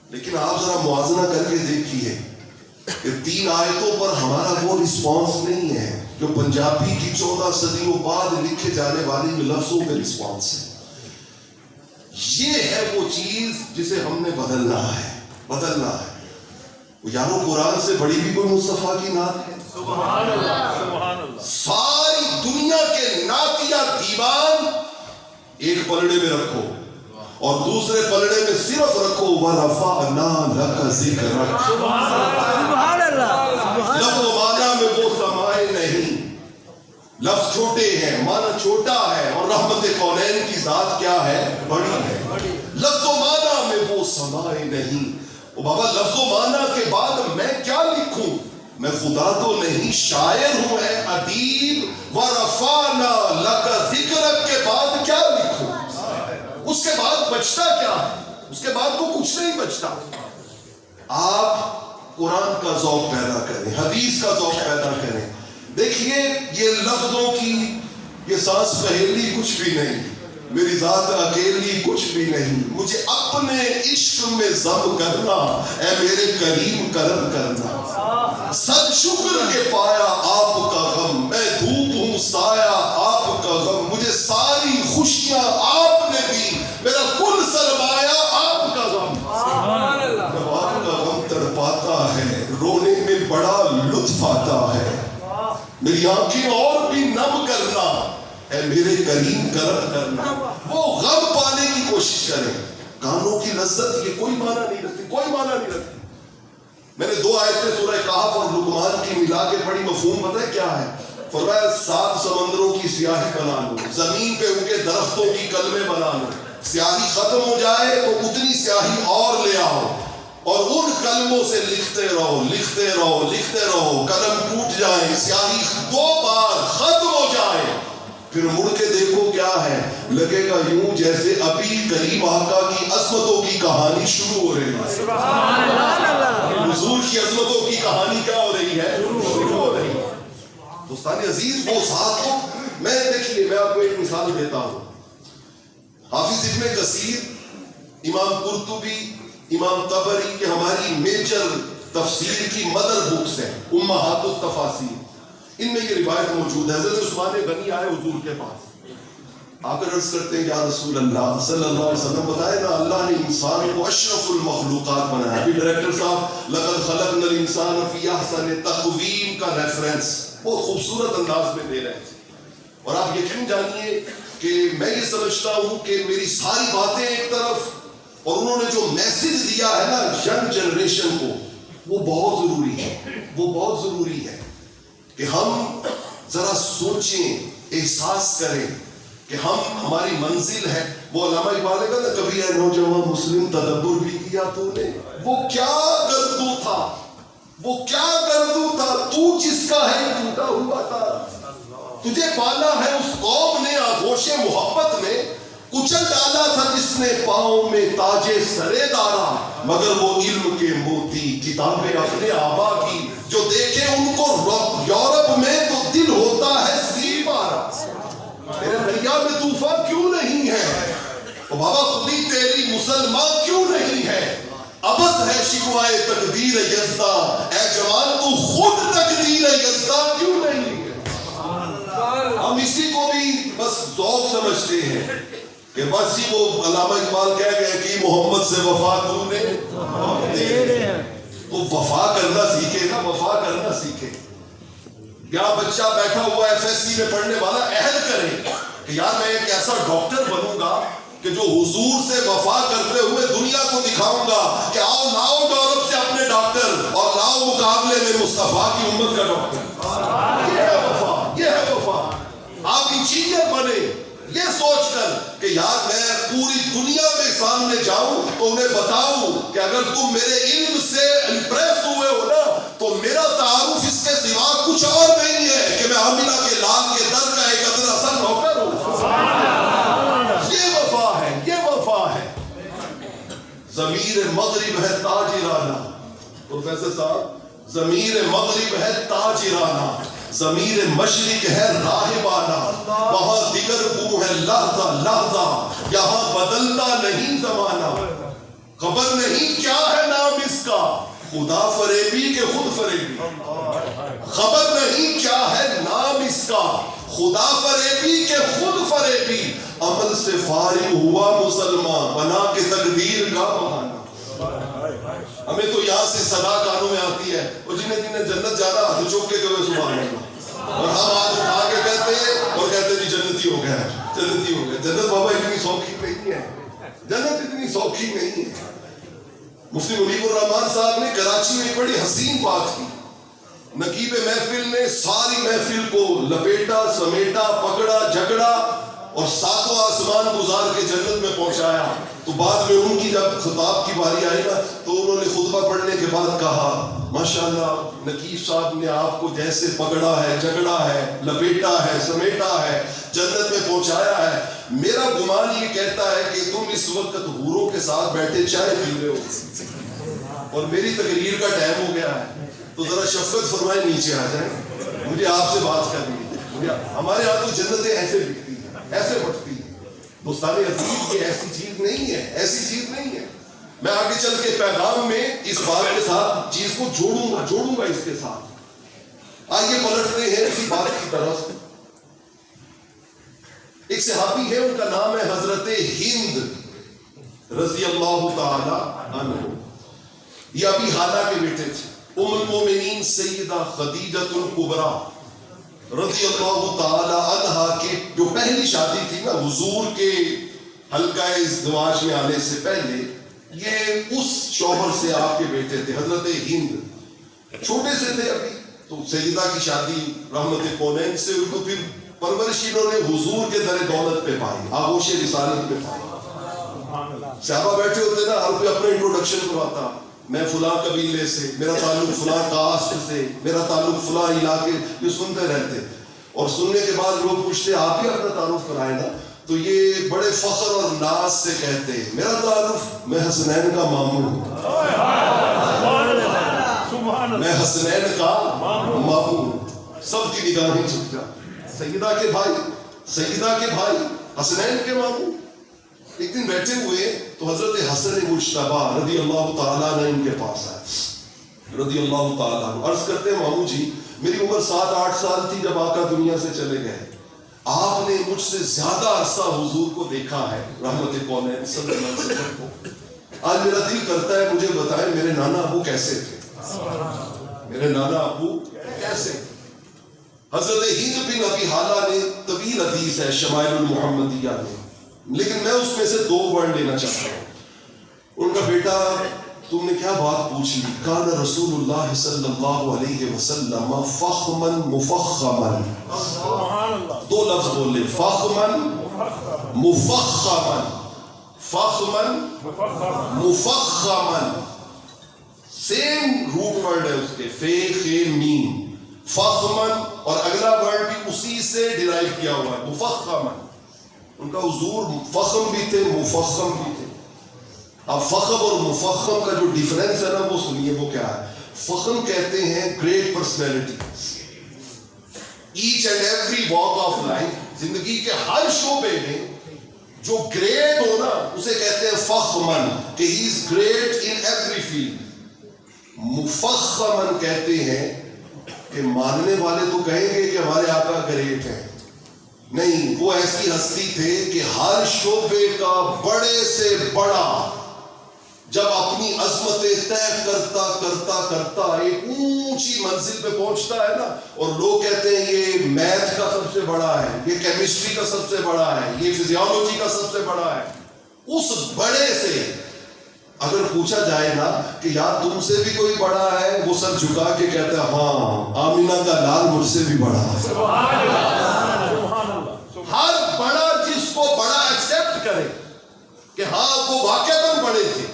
لیکن آپ ذرا موازنہ کر کے دیکھیے کہ 3 آیتوں پر ہمارا وہ رسپانس نہیں ہے جو پنجابی کی 14 صدیوں بعد لکھے جانے والی لفظوں پہ رسپانس ہے. یہ ہے وہ چیز جسے ہم نے بدلنا ہے، بدلنا ہے. یارو قرآن سے بڑی بھی کوئی مصطفیٰ کی نعت ہے؟ سبحان اللہ، سبحان اللہ. ساری دنیا کے نعتیہ دیوان ایک پلڑے میں رکھو اور دوسرے پلڑے میں صرف رکھو وَرَفَعْنَا لَكَ ذِكْرَكَ. سبحان اللہ. لفظ و معنی میں وہ سمائے نہیں، لفظ چھوٹے ہیں، معنی چھوٹا ہے، اور رحمت کونین کی ذات کیا ہے؟ بڑی ہے. لفظ و معنی میں وہ سمائے نہیں. او بابا لفظ و معنی کے بعد میں کیا لکھوں؟ میں خدا تو نہیں، شاعر ہوں، اے ادیب. وَرَفَعْنَا لَكَ ذِكْرَكَ کے بعد کیا لکھوں؟ اس کے بعد بچتا کیا ہے؟ اس کے بعد تو کچھ نہیں بچتا. آپ قرآن کا ذوق پیدا کریں، حدیث کا ذوق پیدا کریں. دیکھیے یہ لفظوں کی یہ سانس پہیلی کچھ بھی نہیں، میری ذات اکیلی کچھ بھی نہیں. مجھے اپنے عشق میں ضم کرنا، اے میرے کریم کرم کرنا. صد شکر کے پایا آپ کا غم، میں دھوپ ہوں سایہ آپ کا غم. مجھے ساری خوشیاں آپ نے دی، میرا کل سرمایہ آپ کا غم. جب آپ کا غم تڑپاتا ہے رونے میں بڑا لطف آتا ہے. میری آنکھیں اور بھی نم کرنا، اے میرے کریم کرم کرنا. وہ غم پانے کی کوشش کریں. کانوں کی لذت یہ کوئی معنی نہیں رکھتی، کوئی معنی نہیں رکھتی. میں نے 2 آیتیں سورہ کہف اور لقمان کی ملا کے پڑھی. مفہوم پتہ ہے کیا ہے؟ فرمایا 7 سمندروں کی سیاہی بنا لو، زمین پہ ان کے درختوں کی کلمیں بنا لو. سیاہی ختم ہو جائے تو اتنی سیاہی اور لے آؤ اور ان کلموں سے لکھتے رہو، لکھتے رہو، لکھتے رہو. قلم ٹوٹ جائے، سیاہی 2 بار ختم ہو جائے، پھر مڑ کے دیکھو کیا ہے، لگے گا یوں جیسے ابھی کریم آقا کی عظمتوں کی کہانی شروع ہو رہی ہے. سبحان اللہ. حضور کی عظمتوں کی کہانی کیا ہو رہی ہے؟ شروع ہو رہی ہے. دوستان عزیز وہ ساتھ ہو. میں دیکھیے میں آپ کو ایک مثال دیتا ہوں. حافظ ابن کثیر، امام قرطبی، امام طبری کے ہماری میجر تفسیر کی مدر بکس ہیں، امہات التفاسیر. ان میں یہ روایت موجود ہے. حضرت عثمان غنی آئے حضور کے پاس. آ کر عرض کرتے ہیں یا رسول اللہ صلی اللہ علیہ وسلم بتائے نا اللہ نے انسان کو اشرف المخلوقات بنایا. ابھی ڈائریکٹر صاحب لقد خلقنا الانسان فی احسن تقویم کا ریفرنس بہت خوبصورت انداز میں دے رہے تھے. اور آپ یقین جانیے کہ میں یہ سمجھتا ہوں کہ میری ساری باتیں ایک طرف اور انہوں نے جو میسج دیا ہے نا ینگ جنریشن کو وہ بہت ضروری ہے. وہ بہت ضروری ہے کہ ہم ذرا سوچیں, احساس کریں کہ ہماری منزل ہے. وہ علامہ اقبال نے کہا نا کبھی اے نوجوان مسلم تدبر بھی کیا تو نے, وہ کیا گردو تھا, وہ کیا گردو تھا, تو جس کا ہے ٹوٹا ہوا تھا. تجھے پالا ہے اس قوم نے آغوش محبت میں, کچل ڈالا تھا جس نے پاؤں میں تاجے سرے دارا. مگر وہ علم کے موتی کتابیں اپنے آبا کی, جو دیکھے ان کو یورپ میں تو دل ہوتا ہے سی بارا. میرے دریا میں طوفان کیوں نہیں ہے, تو بابا خودی تیری مسلمان کیوں نہیں ہے. ابس ہے شکوائے تقدیر یزداں, اے جوان تو خود تقدیر یزداں کیوں نہیں ہے. ہم اسی کو بھی بس ذوق سمجھتے ہیں کہ بس ہی وہ علامہ اقبال کہہ گئے کہ محمد سے وفا تو نے تو وفا کرنا سیکھے نا, وفا کرنا سیکھے. یا بچہ بیٹھا ہوا ایف ایس سی میں پڑھنے والا عہد کرے کہ یار میں ایک ایسا ڈاکٹر بنوں گا کہ جو حضور سے وفا کرتے ہوئے دنیا کو دکھاؤں گا کہ آؤ لاؤ یورپ سے اپنے ڈاکٹر اور لاؤ مقابلے میں مصطفیٰ کی امت کا ڈاکٹر. یہ ہے وفا, یہ ہے وفا. آپ انجینئر بنے یہ سوچ کر کہ یار میں پوری دنیا میں سامنے جاؤں تو انہیں بتاؤں کہ اگر تم میرے علم سے امپریس ہوئے ہو نا تو میرا تعارف اس کے سوا کچھ اور نہیں ہے کہ میں آمینہ کے لال کے در کا ایک ادنا سا نوکر ہوں. یہ وفا ہے, یہ وفا ہے. ضمیر مغرب ہے تاجرانہ, پروفیسر صاحب ضمیر مغرب ہے تاجرانہ, ضمیر مشرق ہے راہبانہ, وہاں دیگر بو ہے لحظہ لحظہ, یہاں بدلتا نہیں زمانہ. خبر نہیں کیا ہے نام اس کا, خدا فریبی کہ خود فریبی. خبر نہیں کیا ہے نام اس کا, خدا فریبی کہ خود فریبی. عمل سے فارغ ہوا مسلمان, بنا کے تقدیر کا بہانہ. ہمیں تو یہاں سے صدا کانوں میں آتی ہے, اور جنہیں جنت جانا ہاتھ چوک کے کہے سبحان اللہ, اور ہم ہاتھ اٹھا کے کہتے ہیں اور کہتے ہیں جنتی ہو گیا ہے, جنتی ہو گیا. جنت بابا اتنی سوکھی نہیں ہے, جنت اتنی سوکھی نہیں ہے. مفتی منیب الرحمان صاحب نے کراچی میں بڑی حسین بات کی. نقیب محفل نے ساری محفل کو لپیٹا, سمیٹا, پکڑا, جھگڑا اور ساتواں آسمان گزار کے جنت میں پہنچایا. تو بعد میں ان کی جب خطاب کی باری آئی نا تو انہوں نے خطبہ پڑھنے کے بعد کہا ماشاءاللہ نقیب صاحب نے آپ کو جیسے پکڑا ہے, جھگڑا ہے, لپیٹا ہے, سمیٹا ہے, جنت میں پہنچایا ہے. میرا گمان یہ کہتا ہے کہ تم اس وقت حوروں کے ساتھ بیٹھے چائے پی رہے ہو اور میری تقریر کا ٹائم ہو گیا ہے, تو ذرا شفقت فرمائے نیچے آ جائیں, مجھے آپ سے بات کرنی ہے. ہمارے یہاں تو جنتیں ایسے بکتی ہیں, ایسے بٹتی ہیں. دوستان عزیز یہ ایسی چیز نہیں ہے, ایسی چیز نہیں ہے. میں آگے چل کے پیغام میں اس بات کے ساتھ چیز کو جوڑوں گا اس کے ساتھ. آئیے پلٹتے ہیں اسی بات کی طرف. ایک صحابی ہے, ان کا نام ہے حضرت ہند رضی اللہ تعالی عنہ. یہ ابھی حالہ کے بیٹے تھے. ام المومنین سیدہ خدیجہ الکبریٰ رضی اللہ تعالی عنہا کی جو پہلی شادی تھی نا حضور کے حلقہ ازدواج میں آنے سے پہلے, یہ اس شوہر سے آپ کے بیٹے تھے حضرت ہند. چھوٹے سے تھے ابھی, تو سیدہ کی شادی رحمت کونین سے, ان کو پھر پرورش انہوں نے حضور کے در دولت پہ پائی, آغوش رسالت پہ پائی. صحابہ بیٹھے ہوتے نا, ہر کوئی اپنا انٹروڈکشن کرواتا, میں فلاں قبیلے سے, میرا تعلق فلاں کاسٹ سے, میرا تعلق فلاں علاقے, یہ سنتے رہتے. اور سننے کے بعد لوگ پوچھتے آپ بھی اپنا تعارف کرائے نا, تو یہ بڑے فخر اور ناز سے کہتے ہیں میرا تعارف, میں حسنین کا ماموں ہوں, میں حسنین کا ماموں ہوں. سب کی نگاہیں جھک جا, سیدہ کے بھائی, سیدہ کے بھائی, حسنین کے ماموں. ایک دن بیٹھے ہوئے تو حضرت حسن مجتبیٰ رضی اللہ تعالیٰ نے ان کے پاس آئے رضی اللہ تعالیٰ. عرض کرتے ہیں ماموں جی میری عمر 7-8 سال تھی جب آقا دنیا سے چلے گئے, آپ نے مجھ سے زیادہ عرصہ حضور کو دیکھا ہے رحمت کونین صلی اللہ علیہ وسلم کو. آج میرا دل کرتا ہے مجھے بتائیں میرے نانا ابو کیسے تھے, میرے نانا ابو کیسے تھے. حضرت ہند بن ابی حالہ نے طویل حدیث ہے شمائل المحمدیہ میں, لیکن میں اس میں سے 2 ورڈ لینا چاہتا ہوں. ان کا بیٹا تم نے کیا بات پوچھ لی, کان رسول اللہ صلی اللہ علیہ وسلم فخمن مفخمن. 2 لفظ بول لے, فخمن مفخمن, فخمن مفخمن, سیم روٹ ورڈ ہے اس کے, فے خے میم, فخمن, اور اگلا ورڈ بھی اسی سے ڈرائیو کیا ہوا ہے, مفخمن. ان کا حضور فخم بھی تھے مفخم بھی تھے. اب فخم اور مفخم کا جو ڈیفرنس ہے نا وہ سنیے وہ کیا ہے. فخم کہتے ہیں great personality, each and every walk of life, زندگی کے ہر شعبے میں جو گریٹ ہو نا اسے کہتے ہیں فخمن, کہ he is great in every field. مفخمن کہتے ہیں کہ ماننے والے تو کہیں گے کہ ہمارے آقا گریٹ ہیں, نہیں, وہ ایسی ہستی تھے کہ ہر شعبے کا بڑے سے بڑا جب اپنی عظمتیں طے کرتا کرتا کرتا ایک اونچی منزل پہ پہنچتا ہے نا, اور لوگ کہتے ہیں یہ میتھ کا سب سے بڑا ہے, یہ کیمسٹری کا سب سے بڑا ہے, یہ فزیولوجی کا سب سے بڑا ہے, اس بڑے سے اگر پوچھا جائے نا کہ یار تم سے بھی کوئی بڑا ہے, وہ سر جھکا کے کہتا ہے ہاں آمینہ کا لال مجھ سے بھی بڑا ہے. ہر بڑا جس کو بڑا ایکسپٹ کرے کہ ہاں وہ واقعتاً بڑے تھے.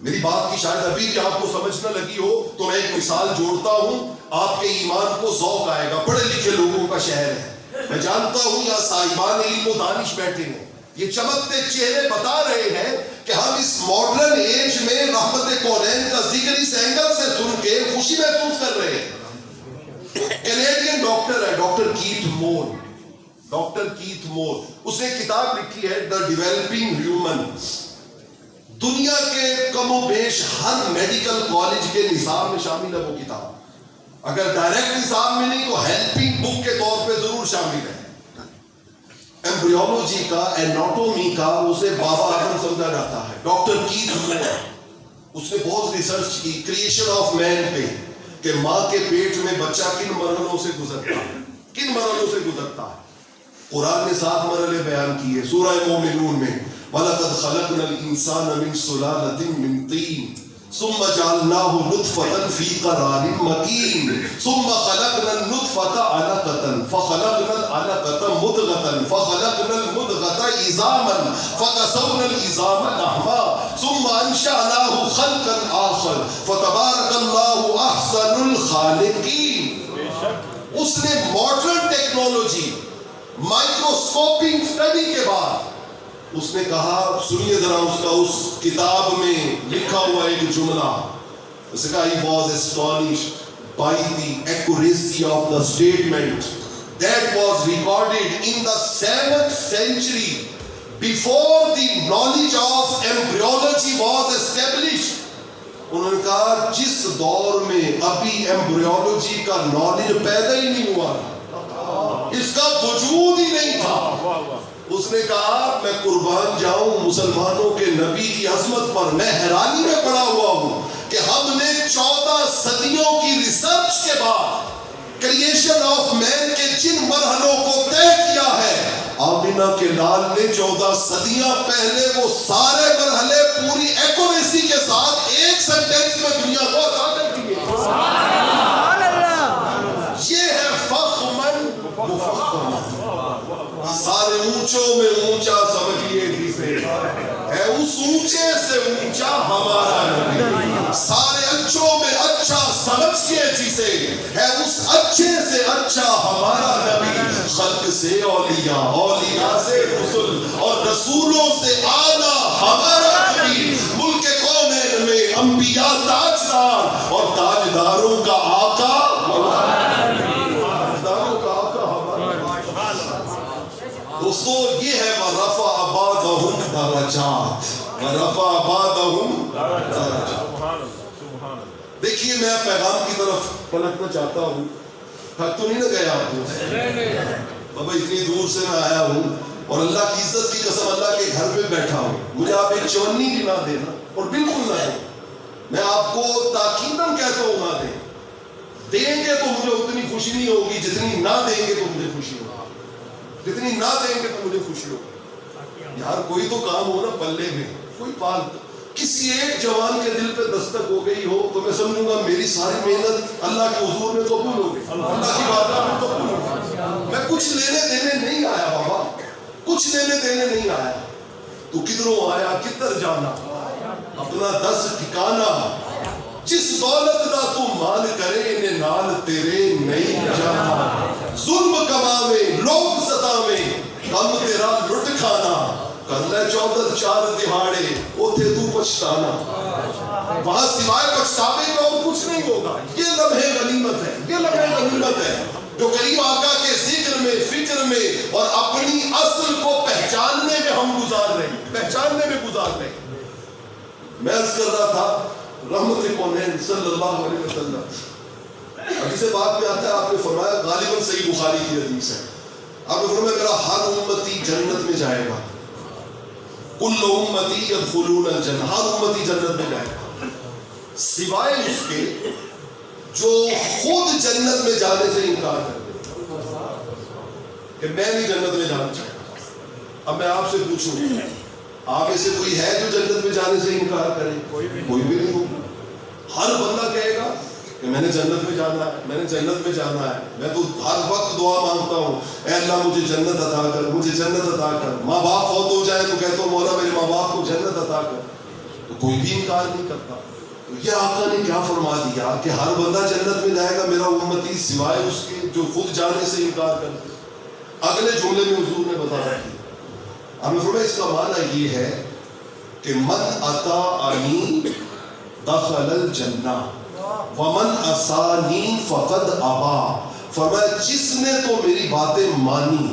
میری بات کی شاید ابھی بھی آپ کو سمجھ نہ لگی ہو تو میں ایک مثال جوڑتا ہوں, آپ کے ایمان کو ذوق آئے گا. پڑھے لکھے لوگوں کا شہر ہے, میں جانتا ہوں یہاں صاحبان علم و دانش بیٹھے ہیں, یہ چمکتے چہرے بتا رہے ہیں کہ ہم اس ماڈرن ایج میں رحمت کونین کا ذکر اس اینگل سے سن کے خوشی محسوس کر رہے ہیں. کینیڈین ڈاکٹر ہے ڈاکٹر کیتھ مور, ڈاکٹر کیتھ مور, اس نے کتاب لکھی ہے دا ڈیولپنگ ہیومن. دنیا کے کم و بیش ہر میڈیکل کالج کے نصاب میں شامل ہے وہ کتاب, اگر ڈائریکٹ نصاب میں نہیں تو ہیلپنگ بک کے طور پہ ضرور شامل ہے. ایمبریولوجی کا, ایناٹومی کا اسے بابا اعظم سمجھا جاتا ہے. ڈاکٹر کیتھ مور اس نے بہت ریسرچ کی کریشن آف مین پہ, کہ ماں کے پیٹ میں بچہ کن مرحلوں سے گزرتا ہے, کن مرحلوں سے گزرتا ہے. قرآن نے 7 مرحلے بیان کیے سورہ مومنون میں, وَلَقَدْ خَلَقْنَا الْإِنسَانَ مِنْ سُلَالَةٍ مِنْ طِينٍ ثُمَّ جَعَلْنَاهُ نُطْفَةً فِي قَرَارٍ مَكِينٍ ثُمَّ خَلَقْنَا النُّطْفَةَ عَلَقَةً فَخَلَقْنَا الْعَلَقَةَ مُضْغَةً فَخَلَقْنَا الْمُضْغَةَ عِظَامًا فَكَسَوْنَا الْعِظَامَ لَحْمًا ثُمَّ أَنشَأْنَاهُ خَلْقًا آخَرَ فَتَبَارَكَ اللَّهُ أَحْسَنُ الْخَالِقِينَ. اس نے ماڈرن ٹیکنالوجی مائکروسکوپنگ اسٹڈی کے بعد اس نے کہا, سنیے ذرا اس کا اس کتاب میں لکھا ہوا ایک جملہ, اس نے کہا he was astonished by the accuracy of the statement that was recorded in the 7th century before the knowledge of embryology was established. انہوں نے کہا جس دور میں ابھی ایمبریولوجی کا نالج پیدا ہی نہیں ہوا, اس کا وجود ہی نہیں تھا, اس نے کہا میں قربان جاؤں مسلمانوں کے نبی کی عظمت پر, میں حیرانی میں پڑا ہوا ہوں کہ ہم نے 14 صدیوں کی ریسرچ کے بعد کریشن آف مین کے جن مرحلوں کو طے کیا ہے, آمینہ کے لال نے 14 صدیاں پہلے وہ سارے مرحلے پوری ایکوریسی کے ساتھ ایک سینٹینس میں دنیا کو عطا کر دیے. یہ ہے فخمن مفخمن. سارے اونچوں میں اونچا سمجھیے جسے ہے اس اونچے سے اونچا ہمارا نبی, سارے اچھوں میں اچھا سمجھیے جسے ہے اس اچھے سے اچھا ہمارا نبی. خلق سے اولیاء, اولیاء سے رسول, اور رسولوں سے اعلیٰ ہمارا نبی. ملک کونین میں انبیاء تاجدار اور تاجداروں کا آقا ہمارا نبی. دوستو یہ ہے وَرَفَعَ بَعْضَهُمْ دَرَجَاتٍ, وَرَفَعَ بَعْضَهُمْ دَرَجَاتٍ. دیکھیے میں پیغام کی طرف پلٹنا چاہتا ہوں, تھک تو نہیں نہ گیا آپ کو, بابا اتنی دور سے میں آیا ہوں اور اللہ کی عزت کی قسم اللہ کے گھر پہ بیٹھا ہوں, مجھے آپ ایک چونی بھی نہ دینا, اور بالکل نہ دیں. میں آپ کو تاکیداً کہتا ہوں نہ دیں. دیں گے تو مجھے اتنی خوشی نہیں ہوگی جتنی نہ دیں گے تو مجھے خوشی ہوگی. جتنی نہ دیں گے تو مجھے خوشی ہوگی. یار کوئی تو کام ہو نا پلے میں, کوئی پال, کسی ایک جوان کے دل پہ دستک ہو گئی ہو تو میں سمجھوں گا میری ساری محنت اللہ کے حضور میں قبول ہو گئی, اللہ کی بارگاہ میں قبول ہو گئی. میں کچھ لینے دینے نہیں آیا بابا, کچھ لینے دینے نہیں آیا. تو کدھروں آیا کدھر جانا, اپنا دس ٹھکانا. جس دولت دا تو مال کرے انہیں نال تیرے نہیں جانا. ظلم کماوے لوگ ستاوے کم تیرا لٹ کھانا. کر لے چودر چار دہاڑے اوتھے تو پچھتانا. وہاں سوائے پچھتاوے کا اور کچھ نہیں ہوگا. یہ لمحے غنیمت ہے, یہ لمحے غنیمت ہے جو کریم آقا کے ذکر میں, فکر میں اور اپنی اصل کو پہچاننے میں ہم گزار رہے ہیں, پہچاننے میں گزار رہے ہیں. میں عرض کر رہا تھا رحمت کونین صلی اللہ علیہ وسلم, حدیث بات میں آتا ہے, آپ نے فرمایا غالباً صحیح بخاری کی حدیث ہے, آپ نے فرمایا میرا ہر امتی جنت میں جائے گا. کل امتی یدخلون الجنہ, ہر امتی جنت میں جائے گا سوائے اس کے جو خود جنت میں جانے سے انکار کر دے کہ میں نہیں جنت میں جانا چاہتا. اب میں آپ سے پوچھوں, آپ میں سے کوئی ہے جو جنت میں جانے سے انکار کرے؟ کوئی بھی نہیں ہوگا. ہر بندہ کہے گا کہ میں نے جنت میں جانا ہے, میں نے جنت میں جانا ہے. میں تو ہر وقت دعا مانگتا ہوں, اے اللہ مجھے جنت عطا کر, مجھے جنت عطا کر. ماں باپ فوت ہو جائے تو کہتا ہوں مولا میرے ماں باپ کو جنت عطا کر. تو کوئی بھی انکار نہیں کرتا. تو یہ آقا نے کیا فرما دیا کہ ہر بندہ جنت میں جائے گا میرا امتی سوائے اس کے جو خود جانے سے انکار کرتے. اگلے جملے میں حضور نے بتا رکھی, ہمیں فرمایا اس کا معنی یہ ہے کہ من اطاعنی دخل الجنہ ومن عصانی فقد ابا. فرمایا جس نے تو میری باتیں مانی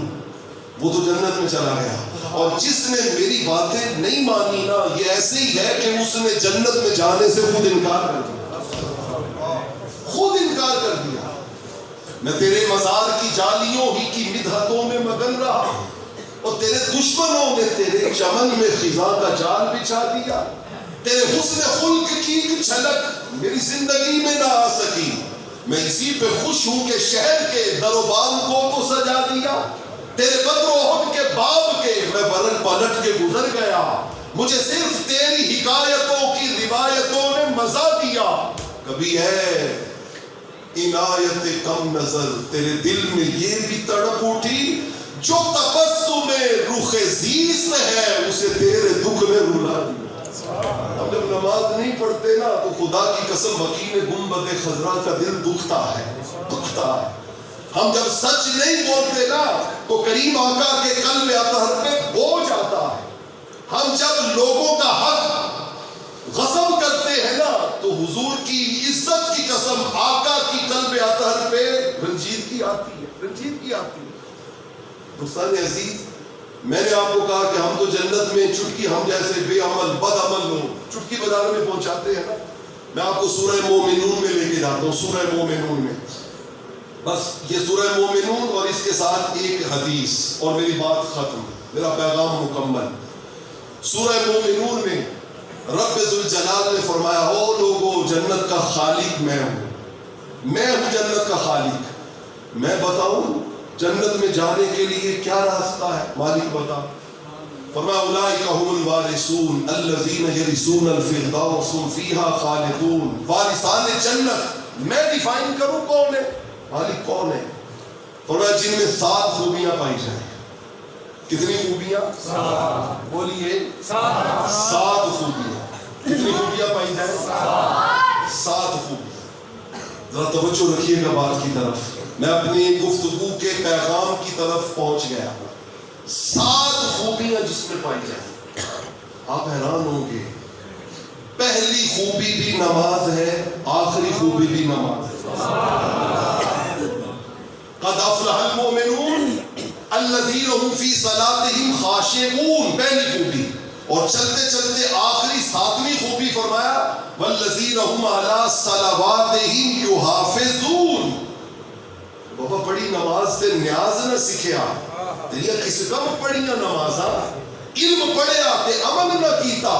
وہ تو جنت میں چلا گیا, اور جس نے میری باتیں نہیں مانی نا یہ ایسے ہی ہے کہ اس نے جنت میں جانے سے خود انکار کر دیا, خود انکار کر دیا. میں تیرے مزار کی جالیوں ہی کی مدحتوں میں مگن رہا, اور تیرے دشمنوں نے تیرے چمن میں خزاں کا جال بچھا دیا. تیرے حسن خلق کی ایک جھلک میری زندگی میں نہ آ سکی. میں اسی پہ خوش ہوں کہ شہر کے در و بام کو سجا دیا. تیرے بدر و احد کے باب کے میں ورن پلٹ کے گزر گیا. مجھے صرف تیری حکایتوں کی روایتوں نے مزہ دیا. کبھی ہے عنایت کم نظر تیرے دل میں یہ بھی تڑپ اٹھی, جو تبسم رخ زیست ہے اسے تیرے دکھ میں رلا دیا. ہم جب نماز نہیں پڑھتے نا تو خدا کی قسم وکیل گنبد خضرا کا دل دکھتا ہے, دکھتا ہے. ہم جب سچ نہیں بولتے نا تو کریم آقا کے قلب اطہر پہ بوجھ آتا ہے. ہم جب لوگوں کا حق غصب کرتے ہیں نا تو حضور کی عزت کی قسم آقا کی قلب اطہر پہ رنجیدگی آتی ہے, رنجیدگی آتی ہے. دوستان عزیز, میں نے آپ کو کہا کہ ہم تو جنت میں چٹکی, ہم جیسے بے عمل بد عمل لوگ چٹکی بجانے میں پہنچاتے ہیں نا. میں آپ کو سورہ مومنون میں لے کے جاتا ہوں, سورہ مومنون میں. بس یہ سورہ مومنون اور اس کے ساتھ ایک حدیث اور میری بات ختم, میرا پیغام مکمل. سورہ مومنون میں رب ذوالجلال نے فرمایا, او لوگو جنت کا خالق میں ہوں, میں ہوں جنت کا خالق. میں بتاؤں جنت میں جانے کے لیے کیا راستہ ہے؟ مالک بتا. فرمایا اولئک هم الوارثون الذین یرثون الفردوس هم فیہا خالدون. وارثان جنت میں ڈیفائن کروں کون ہے, مالک کون ہے؟ فرمایا جن میں 7 خوبیاں پائی جائیں. کتنی خوبیاں؟ 7. بولیے 7 خوبیاں. کتنی خوبیاں پائی جائیں؟ 7 خوبیاں. ذرا توجہ رکھیے گا بات کی طرف, میں اپنی گفتگو کے پیغام کی طرف پہنچ گیا. 7 خوبیاں جس میں پائی جائیں. آپ حیران ہوں گے, پہلی خوبی بھی نماز ہے, آخری خوبی بھی نماز ہے. قد افلح المؤمنون الذین هم فی صلاتهم خاشعون, پہلی خوبی. اور چلتے چلتے آخری 7ویں خوبی فرمایا والذین هم علی صلواتهم یحافظون. بابا پڑھی نماز تے نیاز نہ سکھیا تیریا کس کم پڑھیاں نمازاں علم پڑھیا تے عمل نہ کیتا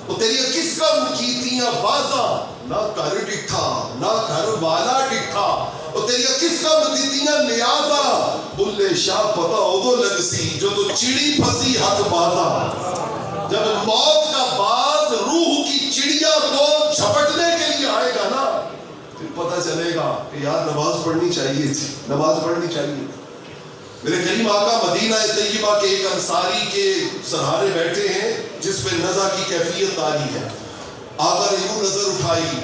وہ تیریا کس کم کیتیاں بازاں نہ گھر ڈٹھا نہ گھر والا ڈٹھا وہ تیریا کس کم دیتیاں نیازاں بلے شاہ پتہ ادو لگ سی جو تو چڑی پھنسی ہاتھ بازا جب موت کا باز روح کی چڑیا کو جھپٹنے کے لیے آئے گا نا پھر پتہ چلے گا کہ یار نماز پڑھنی چاہیے تھی نماز پڑھنی چاہیے. میرے کریم آقا مدینہ طیبہ کے ایک انصاری کے سرہانے بیٹھے ہیں جس پہ نزع کی کیفیت طاری ہے. آقا نے یوں نظر اٹھائی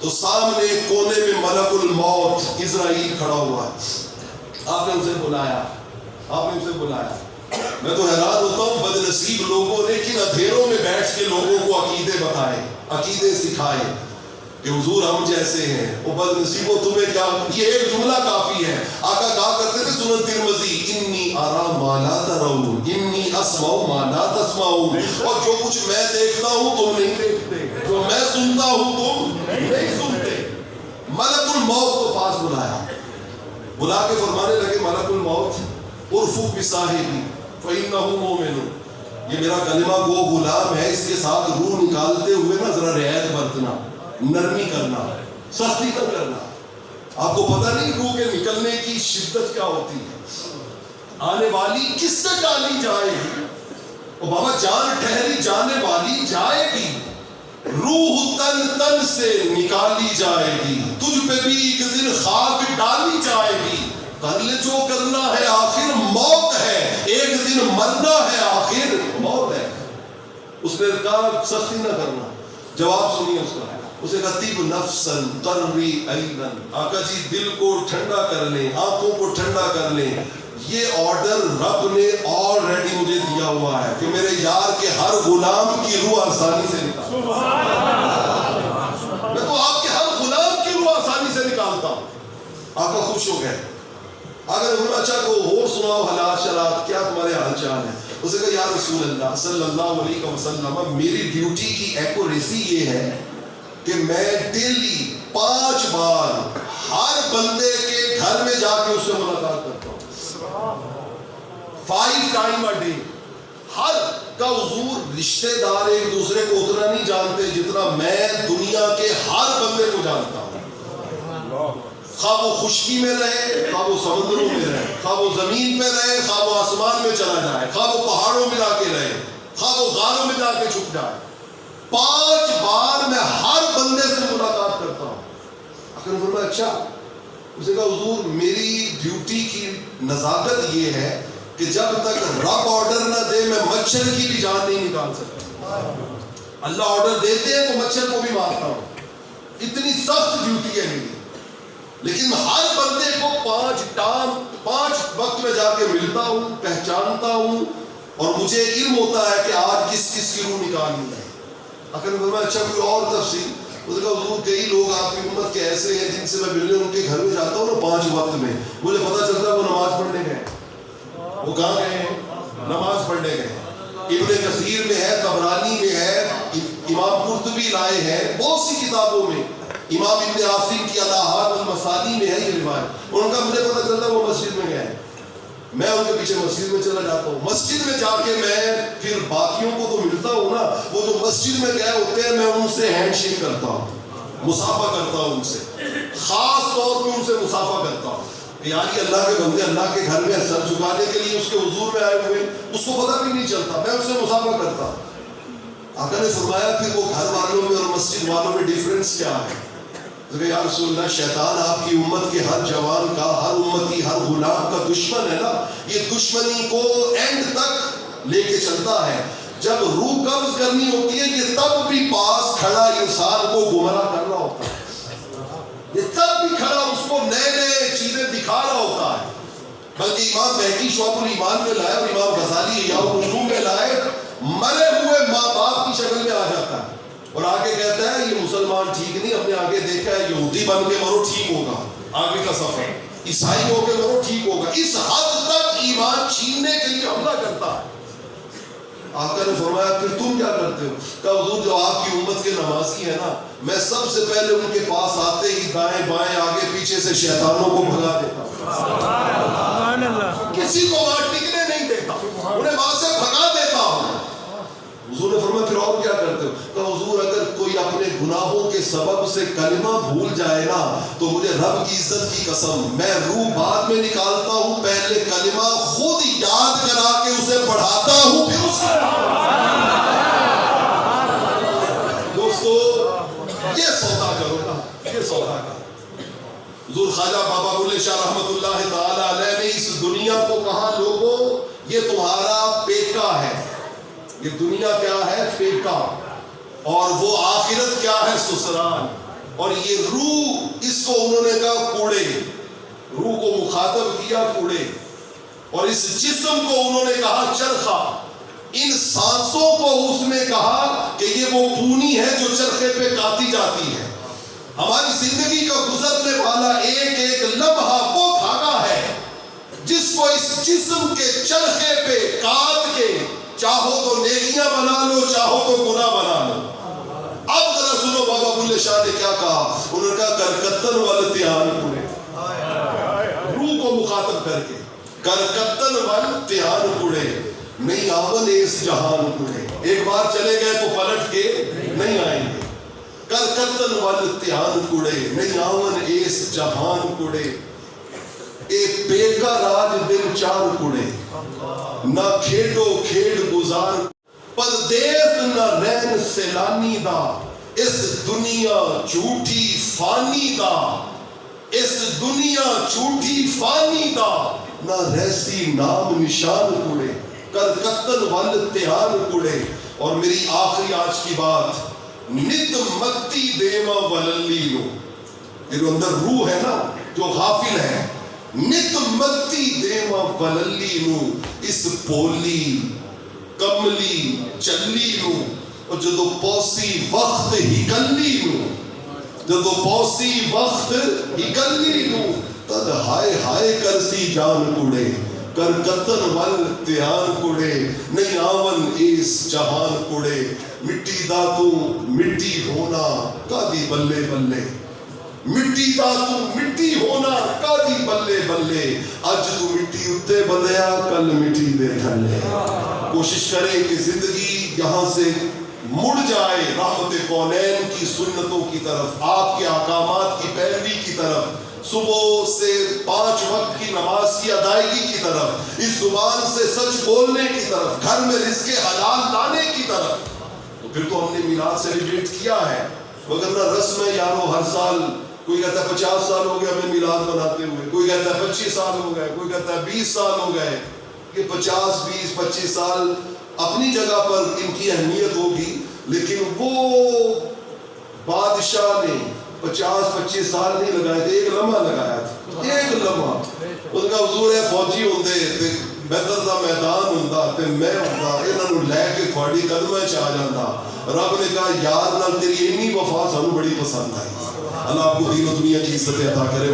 تو سامنے کونے میں ملک الموت اسرائیل کھڑا ہوا ہے. آپ نے اسے بلایا. میں تو حیران ہوتا ہوں بد نصیب لوگوں نے کن اندھیروں میں بیٹھ کے لوگوں کو عقیدے بتائے عقیدے سکھائے کہ حضور ہم جیسے ہیں. وہ بد نصیبوں تمہیں کیا, یہ ایک جملہ کافی ہے. آقا کہا کرتے تھے سنن ترمذی انی ارا ما لا ترون انی اسمع ما لا تسمعون, اور جو کچھ میں دیکھتا ہوں تم نہیں دیکھتے, جو میں سنتا ہوں تم نہیں سنتے. ملک الموت کو پاس بلا کے فرمانے لگے ملک الموت ارفو بصاحبی فإنه مؤمن, یہ میرا کلمہ گو غلام ہے, اس کے ساتھ روح نکالتے ہوئے نا ذرا رعایت برتنا, نرمی کرنا, سختی نہ کرنا. آپ کو پتہ نہیں روح کے نکلنے کی شدت کیا ہوتی ہے, آنے والی کس سے ڈالی جائے گی. اور بابا جان ٹھہری جانے والی جائے گی, روح تن تن سے نکالی جائے گی, تجھ پہ بھی ایک دن خاک ڈالی جائے گی. کر لے جو کرنا ہے آخر موت ہے, ایک دن مرنا ہے آخر موت ہے. اس نے کہا سختی نہ کرنا. جواب سنیے اس کا, اسے کہا طب نفسن قرری ایدن, آقا جی دل کو ٹھنڈا کر لیں, آنکھوں کو ٹھنڈا کر لیں. یہ آرڈر رب نے آلریڈی مجھے دیا ہوا ہے کہ میرے یار کے ہر غلام کی روح آسانی سے نکال, میں تو آپ کے ہر غلام کی روح آسانی سے نکالتا ہوں. آقا خوش ہو گئے. اگر ہم اچھا کو اور سناؤ حالات شرات کیا تمہارے حال چال ہے. اسے کہا یا رسول اللہ صلی اللہ علیہ وسلم, میری ڈیوٹی کی ایکوریسی یہ ہے کہ میں ڈیلی 5 بار ہر بندے کے گھر میں جا کے اس سے ملاقات کرتا ہوں. 5 ٹائم اے ڈے. ہر کا حضور رشتہ دار ایک دوسرے کو اتنا نہیں جانتے جتنا میں دنیا کے ہر بندے کو جانتا ہوں. خواہ وہ خشکی میں رہے, خواہ وہ سمندروں میں رہے, خواہ وہ زمین پہ رہے, خواہ وہ آسمان میں چلا جائے, خواہ وہ پہاڑوں میں جا کے رہے, خواہ وہ غاروں میں جا کے چھپ جائے. 5 بار میں ہر بندے سے ملاقات کرتا ہوں. آخر نے فرمایا اچھا. اسے کہا حضور میری ڈیوٹی کی نزاکت یہ ہے کہ جب تک رب آرڈر نہ دے میں مچھر کی بھی جان نہیں نکال سکتا. اللہ آرڈر دیتے ہیں تو مچھر کو بھی مارتا ہوں. اتنی سخت ڈیوٹی ہے میری. لیکن ہر بندے کو 5 وقت میں جا کے ملتا ہوں, پہچانتا ہوں, اور مجھے علم ہوتا ہے کہ آج کس کس کی روح نکالنی ہے. اگر میں اچھا کوئی اور تفصیل. اسے کہا حضور کئی لوگ آپ کی امت کے ایسے ہیں جن سے میں ملنے ان کے گھر میں جاتا ہوں نا 5 وقت میں, مجھے پتا چلتا ہے وہ نماز پڑھنے گئے. وہ کہاں گئے ہیں؟ نماز پڑھنے گئے. ابن کثیر میں ہے, طبرانی میں ہے, امام قرطبی لائے ہیں, بہت سی کتابوں میں. امام ابن عاصم کی الاحاد المصانی میں ہے یہ روایت. ان کا مجھے پتا چلتا ہے وہ مسجد میں گئے. میں ان کے پیچھے مسجد میں چلا جاتا ہوں. مسجد میں جا کے میں پھر باقیوں کو تو ملتا ہوں نا, وہ جو مسجد میں گئے ہوتے ہیں میں ان سے ہینڈ شیک کرتا ہوں, مصافحہ کرتا ہوں ان سے, خاص طور پہ ان سے مصافحہ کرتا ہوں. یار یہ اللہ کے بندے اللہ کے گھر میں سر جھکانے کے لیے اس کے حضور میں آئے ہوئے, اس کو پتہ بھی نہیں چلتا, میں اس سے مصافحہ کرتا ہوں. آقا نے فرمایا پھر وہ گھر والوں میں اور مسجد والوں میں ڈیفرنس کیا ہے؟ یا رسول اللہ شیطان آپ کی امت کے ہر جوان کا, ہر امتی, ہر غلام کا دشمن ہے نا. یہ دشمنی کو اینڈ تک لے کے چلتا ہے. جب روح قبض کرنی ہوتی ہے یہ تب بھی پاس کھڑا انسان کو گمراہ کر رہا ہوتا ہے. یہ تب بھی کھڑا اس کو نئے نئے چیزیں دکھا رہا ہوتا ہے. بلکہ امام بہقی شعب الایمان میں لائے اور امام غزالی احیاء العلوم میں لائے, مرے ہوئے ماں باپ کی شکل میں آ جاتا ہے اور آگے کہتا ہے یہ مسلمان ٹھیک نہیں, اپنے آگے دیکھا ہے یہودی بن کے مرو ٹھیک ہوگا, آگے کا سفر عیسائی ہو کے مرو ٹھیک ہوگا. اس حد تک ایمان چھیننے کے لیے حملہ کرتا ہے. آقا نے فرمایا پھر تم کیا کرتے ہو؟ کہ حضور جو آپ کی امت کے نمازی ہے نا, میں سب سے پہلے ان کے پاس آتے ہی دائیں بائیں آگے پیچھے نیچے سے شیطانوں کو بھگا دیتا ہوں، سبحان اللہ کسی کو وہاں ٹکنے نہیں دیتا، انہیں وہاں سے بھگا دیتا ہوں۔ حضور نے فرمایا پھر اور کیا کرتے ہو؟ کہ حضور اگر کوئی اپنے گناہوں کے سبب سے کلمہ بھول جائے نا تو مجھے رب کی عزت کی قسم میں روح بعد میں نکالتا ہوں، پہلے کلمہ خود یاد کرا کے اسے پڑھاتا ہوں، پھر اس کو دوستو یہ سودا کرو نا، یہ سودا کرو۔ حضور خواجہ بابا بلے شاہ رحمت اللہ تعالی علیہ نے اس دنیا کو کہا لوگوں یہ تمہارا پیکا ہے، یہ دنیا کیا ہے؟ پیکا، اور وہ آخرت کیا ہے؟ سسرال، اور یہ روح اس کو انہوں نے کہا کوڑے، روح کو مخاطب کیا کوڑے، اور اس جسم کو انہوں نے کہا چرخا، ان سانسوں کو اس نے کہا کہ یہ وہ پونی ہے جو چرخے پہ کاتی جاتی ہے۔ ہماری زندگی کا گزرنے والا ایک ایک لمحہ وہ دھاگا ہے جس کو اس جسم کے چرخے پہ کاٹ کے چاہو تو نیکیاں بنا لو، چاہو تو گناہ بنا لو۔ اب ذرا سنو بابا بلے شاہ نے کیا کہا، انہوں نے کہا کرکتن والتیان کڑے، روح کو مخاطب کر کے کرکتن والتیان کڑے، نہیں آون اس جہان کڑے، ایک بار چلے گئے تو پلٹ کے نہیں آئیں گے، کرکتن والتیان کڑے، نہیں آون اس جہان کڑے، ایک پیکا راج دن چار کڑے، نہ کھیڈو کھیڈ گزار پردیس نہ رین سیلانی دا، اس دنیا جھوٹی فانی دا، اس دنیا جھوٹی فانی دا، نہ ریسی نام نشان کڑے، کرکتن والتیان کڑے۔ اور میری آخری آج کی بات، نت متی دیما وللی نو، جو اندر روح ہے نا جو غافل ہے، نت متی دیما وللی نو، اس بولی کملی چلی نو، اور جدو پوسی وقت ہی کلی نو، جدو پوسی وقت ہی کلی نو، تد ہائے ہائے کرسی جان کڑے، کرکتن والتیان کڑے، نہیں آون اس جہان کڑے، مٹی دا تو مٹی ہونا کادی بلے بلے، مٹی دا تو مٹی ہونا کادی بلے بلے، اج تو مٹی اتے بندیا کل مٹی دے تھلے۔ کوشش کریں کہ زندگی یہاں سے مڑ جائے رحمت کونین کی سنتوں کی طرف، آپ کے احکامات کی پیروی کی طرف، صبح سے 5 وقت کی نماز کی ادائیگی کی طرف، اس زبان سے سچ بولنے کی طرف، گھر میں رزق حلال لانے کی طرف۔ تو پھر تو ہم نے میلاد سیلیبریٹ کیا ہے، وگرنہ رسم ہے یارو ہر سال، کوئی کہتا ہے 50 سال ہو گئے ہمیں میلاد مناتے ہوئے، کوئی کہتا ہے 25 سال ہو گئے، کوئی کہتا ہے 20 سال ہو گئے۔ یہ 50 20 25 سال اپنی جگہ پر ان کی اہمیت ہوگی، لیکن وہ بادشاہ نے 50-25 سال نہیں لگائے تھے، ایک لمحہ لگایا تھا، ایک لمحہ۔ ان کا حضور ہے فوجی ہوندے تے بدر دا میدان ہوندا تے میں ہوندا، انہاں نوں لے کے تھوڑی قدماں چ آ جاندا۔ رب نے کہا یار نال تیری اتنی وفا سانوں بڑی پسند آئی۔ اللہ آپ کو دین و دنیا کی عزت عطا کرے۔